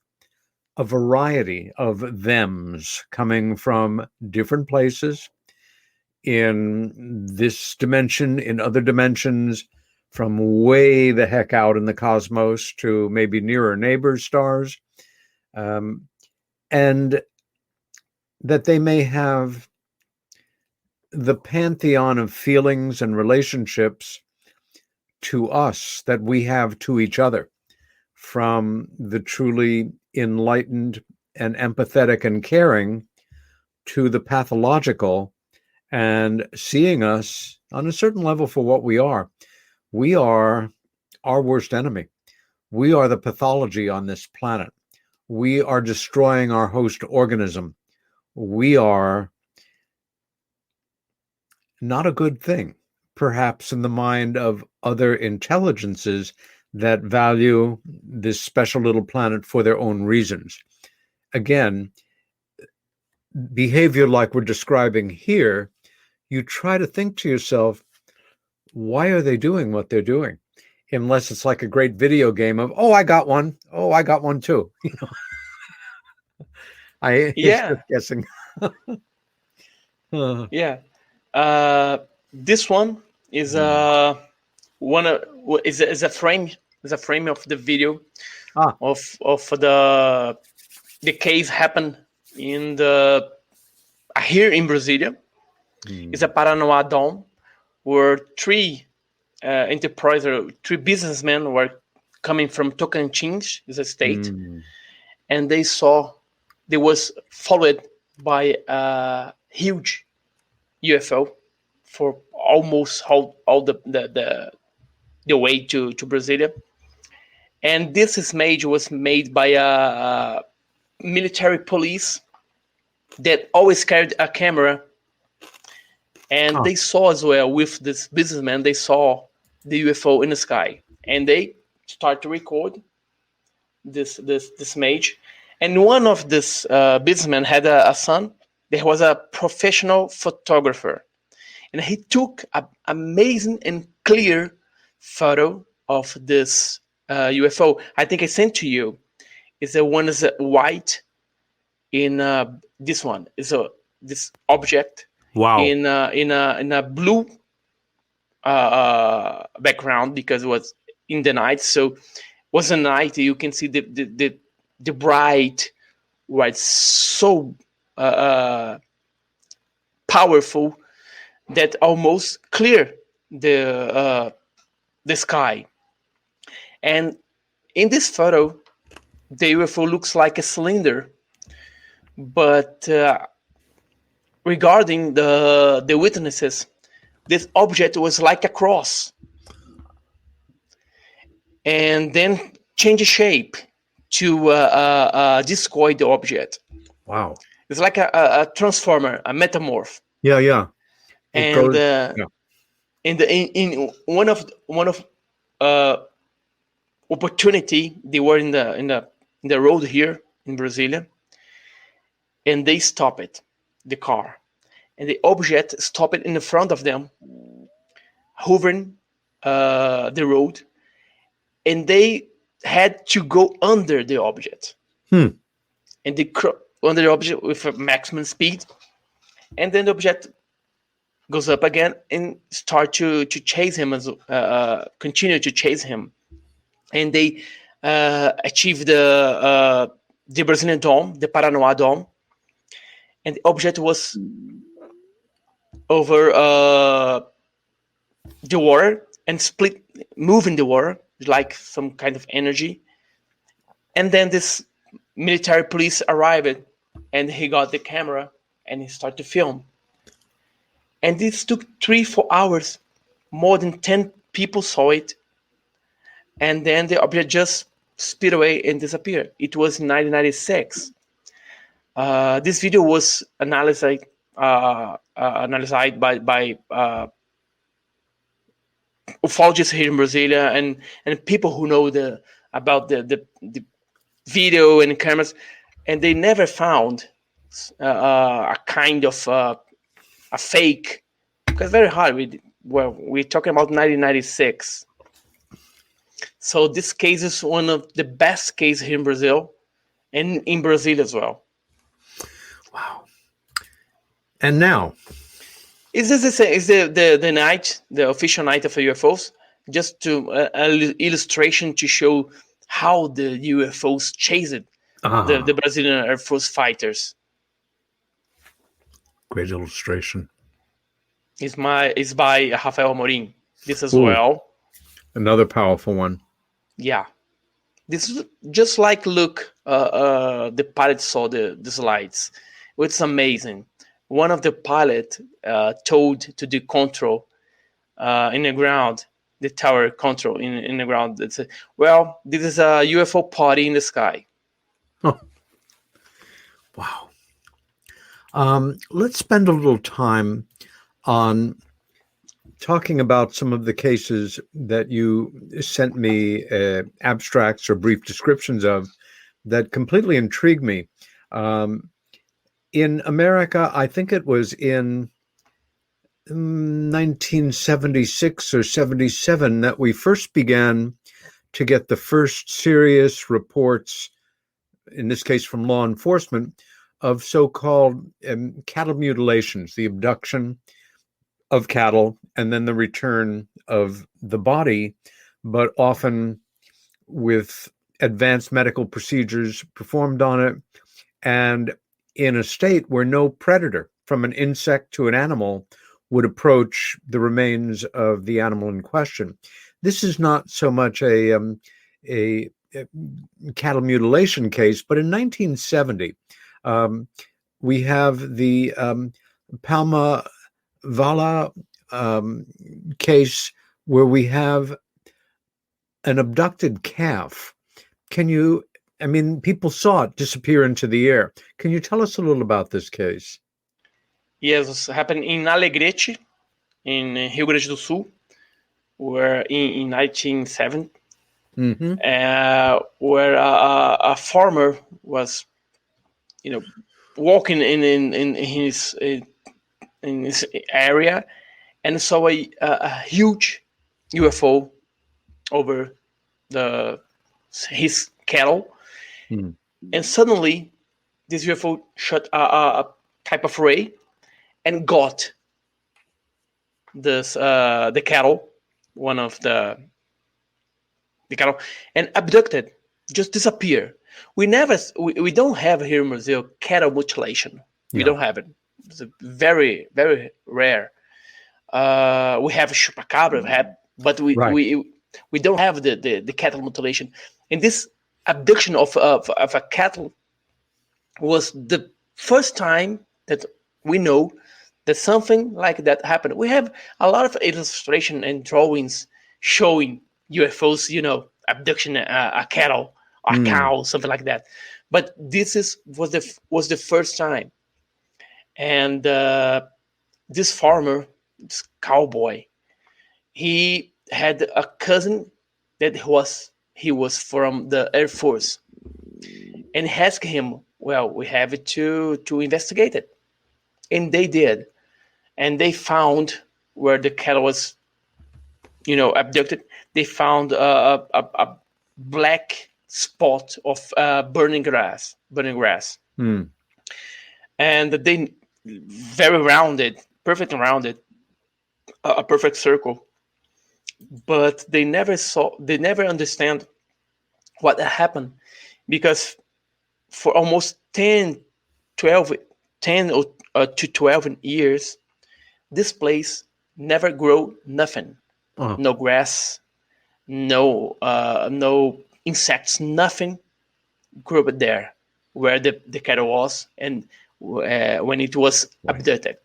a variety of thems coming from different places in this dimension, in other dimensions, from way the heck out in the cosmos to maybe nearer neighbor stars, and that they may have the pantheon of feelings and relationships to us that we have to each other, from the truly enlightened and empathetic and caring to the pathological, and seeing us on a certain level for what we are. We are our worst enemy. We are the pathology on this planet. We are destroying our host organism. We are not a good thing, perhaps in the mind of other intelligences that value this special little planet for their own reasons. Again, behavior like we're describing here, you try to think to yourself, why are they doing what they're doing? Unless it's like a great video game of, oh, I got one. Oh, I got one too. It's just guessing. Yeah. This one is a frame of the video of the case happened in here in Brasilia. It's a Paranoá Dome where three businessmen were coming from Tocantins, is a state, and they was followed by a huge UFO for almost all the way to Brasilia. And this image was made by a military police that always carried a camera. And they saw as well with this businessman, they saw the UFO in the sky. And they start to record this image. And one of this businessmen had a son that was a professional photographer. And he took an amazing and clear photo of this UFO. I think I sent to you. Is the one is white in this one. Is this object Wow. in a blue background because it was in the night. So was a night you can see the bright white, so powerful that almost clear the sky. And in this photo, the UFO looks like a cylinder, but regarding the witnesses, this object was like a cross, and then change shape to destroy the object. Wow. It's like a transformer, a metamorph. Yeah. And in one of opportunity, they were in the road here in Brasilia, and they stopped the car, and the object stopped in the front of them, hovering the road, and they had to go under the object. And they under the object with a maximum speed, and then the object goes up again and start to chase him, continue to chase him, and they achieve the Brazilian Dome, the Paranoá Dome, and the object was over the water and split, moving the water like some kind of energy, and then this military police arrived, and he got the camera and he started to film. And this took 3-4 hours. More than 10 people saw it. And then the object just sped away and disappeared. It was in 1996. This video was analyzed by ufologists here in Brasilia and people who know about the video and cameras, and they never found a kind of a fake, because very hard. We're talking about 1996. So this case is one of the best cases here in Brazil, and in Brazil as well. Wow. And now, is the night, the official night of UFOs? Just to an illustration to show how the UFOs chased the Brazilian Air Force fighters. Great illustration. It's by Rafael Amorim. This as well. Another powerful one. Yeah. This is just like look. The pilot saw the slides. It's amazing. One of the pilot told to the control in the ground, the tower control in the ground. That said, well, this is a UFO party in the sky. Oh. Wow. Let's spend a little time on talking about some of the cases that you sent me abstracts or brief descriptions of that completely intrigued me. In America, I think it was in 1976 or 77 that we first began to get the first serious reports, in this case from law enforcement, of so-called cattle mutilations, the abduction of cattle and then the return of the body, but often with advanced medical procedures performed on it, and in a state where no predator, from an insect to an animal, would approach the remains of the animal in question. This is not so much a cattle mutilation case, but in 1970, we have the Palma Vala case where we have an abducted calf. People saw it disappear into the air. Can you tell us a little about this case? Yes, it happened in Alegrete, in Rio Grande do Sul, where in 1970, where a farmer was, walking in his area and saw a huge UFO over his cattle, and suddenly this UFO shot a type of ray and got the cattle, one of the cattle, and abducted, just disappear. We don't have here in Brazil cattle mutilation. We don't have it. It's very, very rare. We have chupacabra, but we don't have the cattle mutilation. And this abduction of a cattle was the first time that we know that something like that happened. We have a lot of illustration and drawings showing UFOs, abduction a cattle, a cow, something like that. But this was the first time. And this farmer, this cowboy, he had a cousin that he was from the Air Force, and he asked him, well, we have to investigate it. And they did. And they found where the cattle was, abducted. They found a black spot of burning grass. And they very rounded, perfect rounded, a perfect circle. But they never understand what happened, because for almost 10 to 12 years, this place never grew nothing. No grass, no insects, nothing grew there where the cattle was and when it was abducted.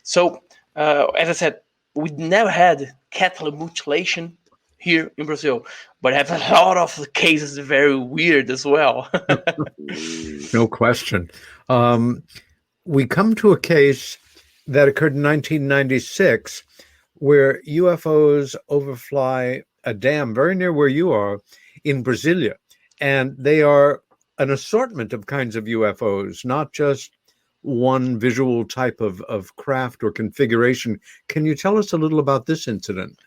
So, as I said, we never had cattle mutilation here in Brazil, but have a lot of cases very weird as well. No question. We come to a case that occurred in 1996 where UFOs overfly a dam very near where you are in Brasilia. And they are an assortment of kinds of UFOs, not just one visual type of craft or configuration. Can you tell us a little about this incident?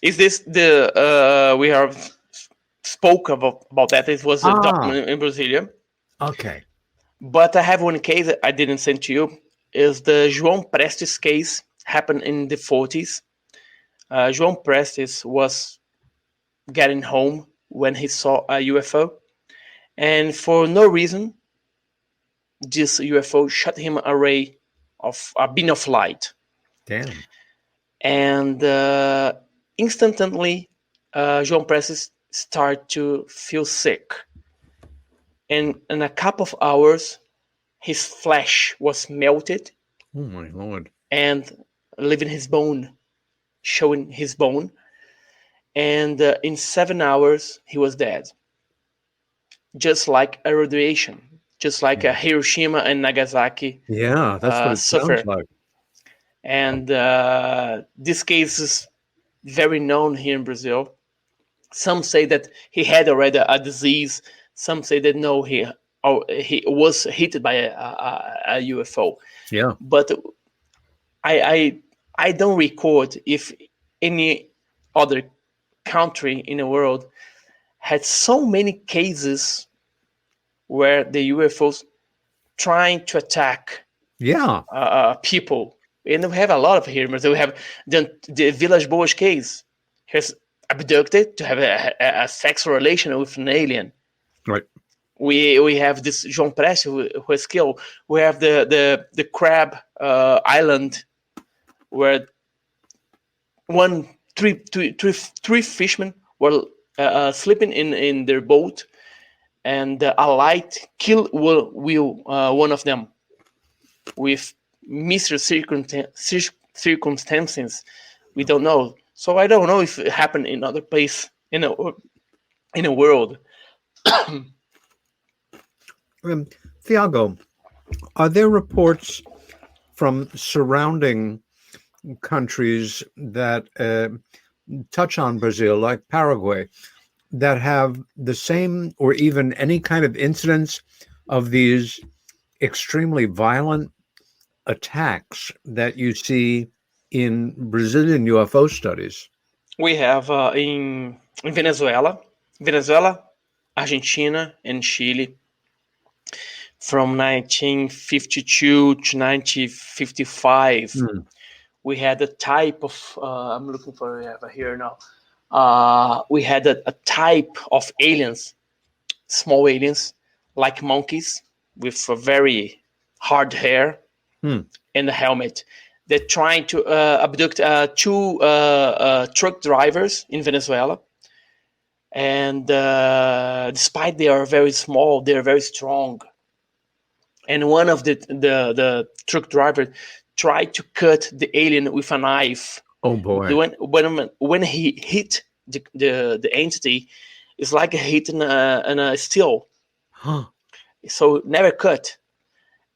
Is this the we have spoke about that? It was a document in Brasilia. Okay. But I have one case that I didn't send to you. Is the João Prestes case, happened in the 40s. João Prestes was getting home when he saw a UFO. And for no reason, this UFO shot him a ray of a beam of light. Damn. And instantly, João Prestes started to feel sick. And in a couple of hours, his flesh was melted. Oh my Lord. And leaving his bone, showing his bone. And in 7 hours, he was dead. Just like a radiation, just like a Hiroshima and Nagasaki. Yeah, that's what it sounds like. And this case is very known here in Brazil. Some say that he had already a disease. Some say that no, he was hit by a UFO. Yeah. But I don't record if any other country in the world had so many cases where the UFOs trying to attack people. And we have a lot of here. We have the Vilas Boas case. He was abducted to have a sexual relation with an alien. Right. We have this João Prestes who was killed. We have the Crab Island, where three fishermen were sleeping in their boat, and a light killed one of them with mysterious circumstances. We don't know. So I don't know if it happened in other place in the world. Thiago, are there reports from surrounding countries that touch on Brazil, like Paraguay, that have the same or even any kind of incidents of these extremely violent attacks that you see in Brazilian UFO studies? We have in Venezuela, Venezuela, Argentina, and Chile from 1952 to 1955. We had a type of, I'm looking for it here now. We had a type of aliens, small aliens, like monkeys with a very hard hair and a helmet. They're trying to abduct two truck drivers in Venezuela. And despite they are very small, they're very strong. And one of the truck drivers tried to cut the alien with a knife. Oh boy! When he hit the entity, it's like hitting a steel. Huh. So never cut.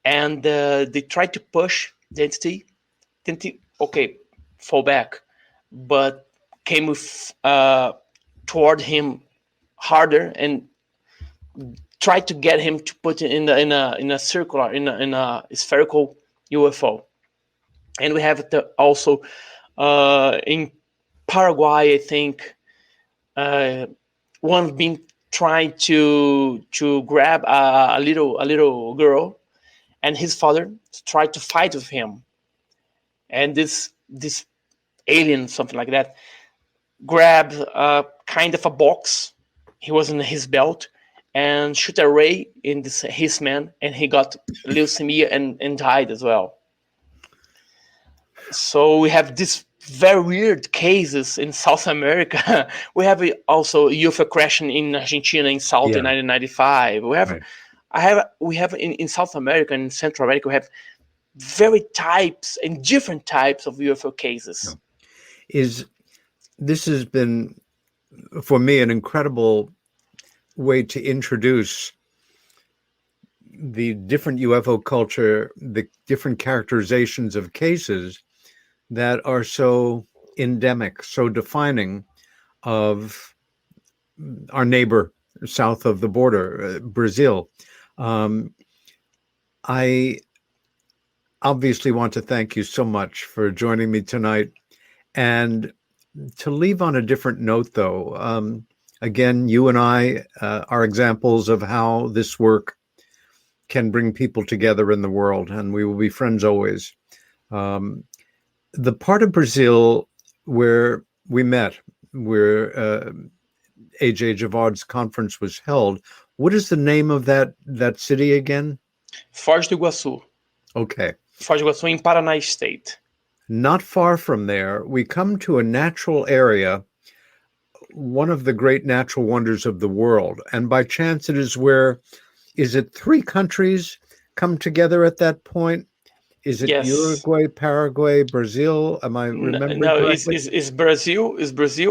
And they tried to push the entity. The entity, okay, fall back, but came with toward him harder and tried to get him to put it in a circular in a spherical UFO. And we have also in Paraguay, I think, one being trying to grab a little girl, and his father tried to fight with him. And this alien, something like that, grabbed kind of a box. He was in his belt and shoot a ray in his man, and he got leukemia and died as well. So we have these very weird cases in South America. We have also UFO crashing in Argentina in South in 1995. We have in South America and Central America, we have very types and different types of UFO cases. This has been, for me, an incredible way to introduce the different UFO culture, the different characterizations of cases that are so endemic, so defining of our neighbor south of the border, Brazil. I obviously want to thank you so much for joining me tonight. And to leave on a different note, though, again, you and I are examples of how this work can bring people together in the world, and we will be friends always. The part of Brazil where we met, where AJ Javard's conference was held, what is the name of that city again? Foz do Iguaçu. Okay. Foz do Iguaçu in Paraná State. Not far from there, we come to a natural area, one of the great natural wonders of the world. And by chance, it is where, is it 3 countries come together at that point? Is it Uruguay, Paraguay, Brazil? Am I remembering correctly? It's Brazil,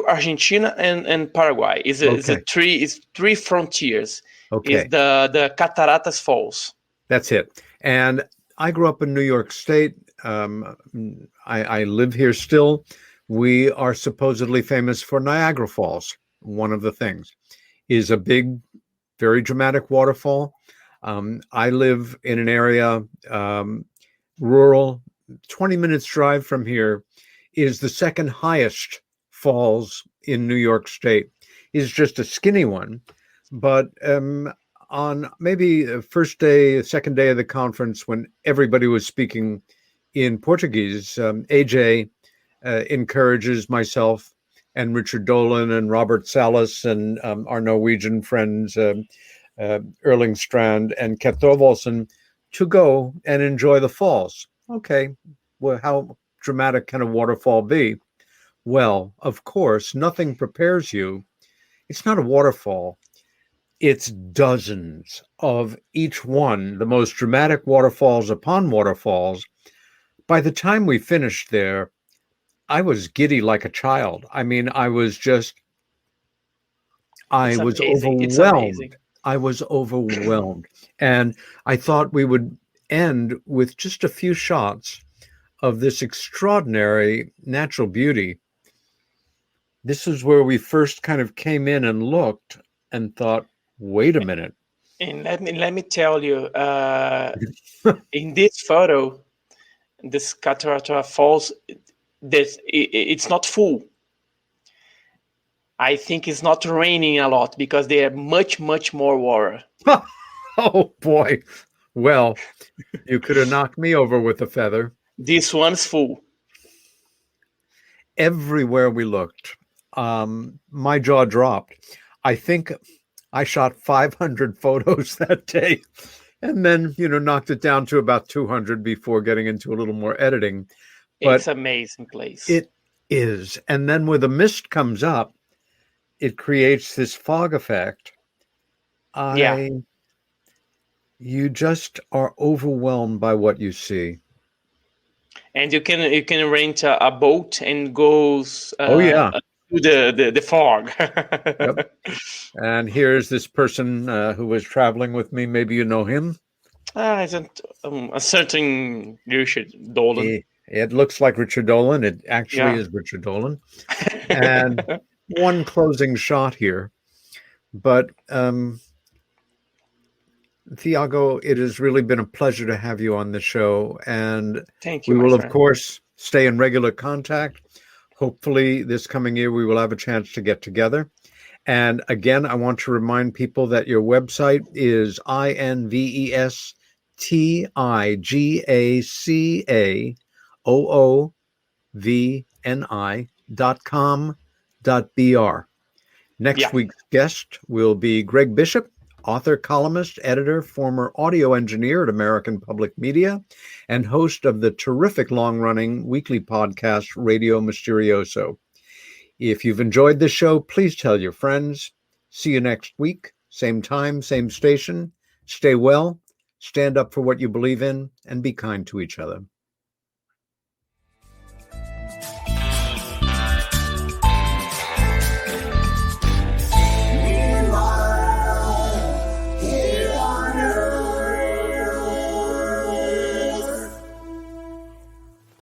Argentina, and Paraguay. It's 3 frontiers. Okay. It's the Cataratas Falls. That's it. And I grew up in New York State. I live here still. We are supposedly famous for Niagara Falls. One of the things is a big, very dramatic waterfall. I live in an area, rural, 20 minutes drive from here is the second highest falls in New York State. It's just a skinny one. But on maybe the first day, second day of the conference, when everybody was speaking in Portuguese, AJ encourages myself and Richard Dolan and Robert Salas and our Norwegian friends, Erling Strand and Ket Thorvaldsen, to go and enjoy the falls. Okay, well, how dramatic can a waterfall be? Well, of course, nothing prepares you. It's not a waterfall. It's dozens of each one, the most dramatic waterfalls upon waterfalls. By the time we finished there, I was giddy like a child. I mean, I was overwhelmed. I was overwhelmed. And I thought we would end with just a few shots of this extraordinary natural beauty. This is where we first kind of came in and looked and thought, wait a minute. And let me tell you, in this photo, this Catarata Falls, it's not full. I think it's not raining a lot because they have much, much more water. Oh boy. Well, you could have knocked me over with a feather. This one's full. Everywhere we looked, my jaw dropped. I think I shot 500 photos that day and then, knocked it down to about 200 before getting into a little more editing. But it's an amazing place. It is. And then when the mist comes up, it creates this fog effect. You just are overwhelmed by what you see. And you can rent a boat and goes to the fog. Yep. And here's this person who was traveling with me. Maybe you know him. A certain Richard Dolan. It looks like Richard Dolan. It actually is Richard Dolan. And one closing shot here. But Thiago, it has really been a pleasure to have you on the show. And thank you. We will, of course, stay in regular contact. Hopefully this coming year, we will have a chance to get together. And again, I want to remind people that your website is investigaoovni.com.br. Next week's guest will be Greg Bishop, author, columnist, editor, former audio engineer at American Public Media, and host of the terrific long-running weekly podcast, Radio Mysterioso. If you've enjoyed this show, please tell your friends. See you next week. Same time, same station. Stay well, stand up for what you believe in, and be kind to each other.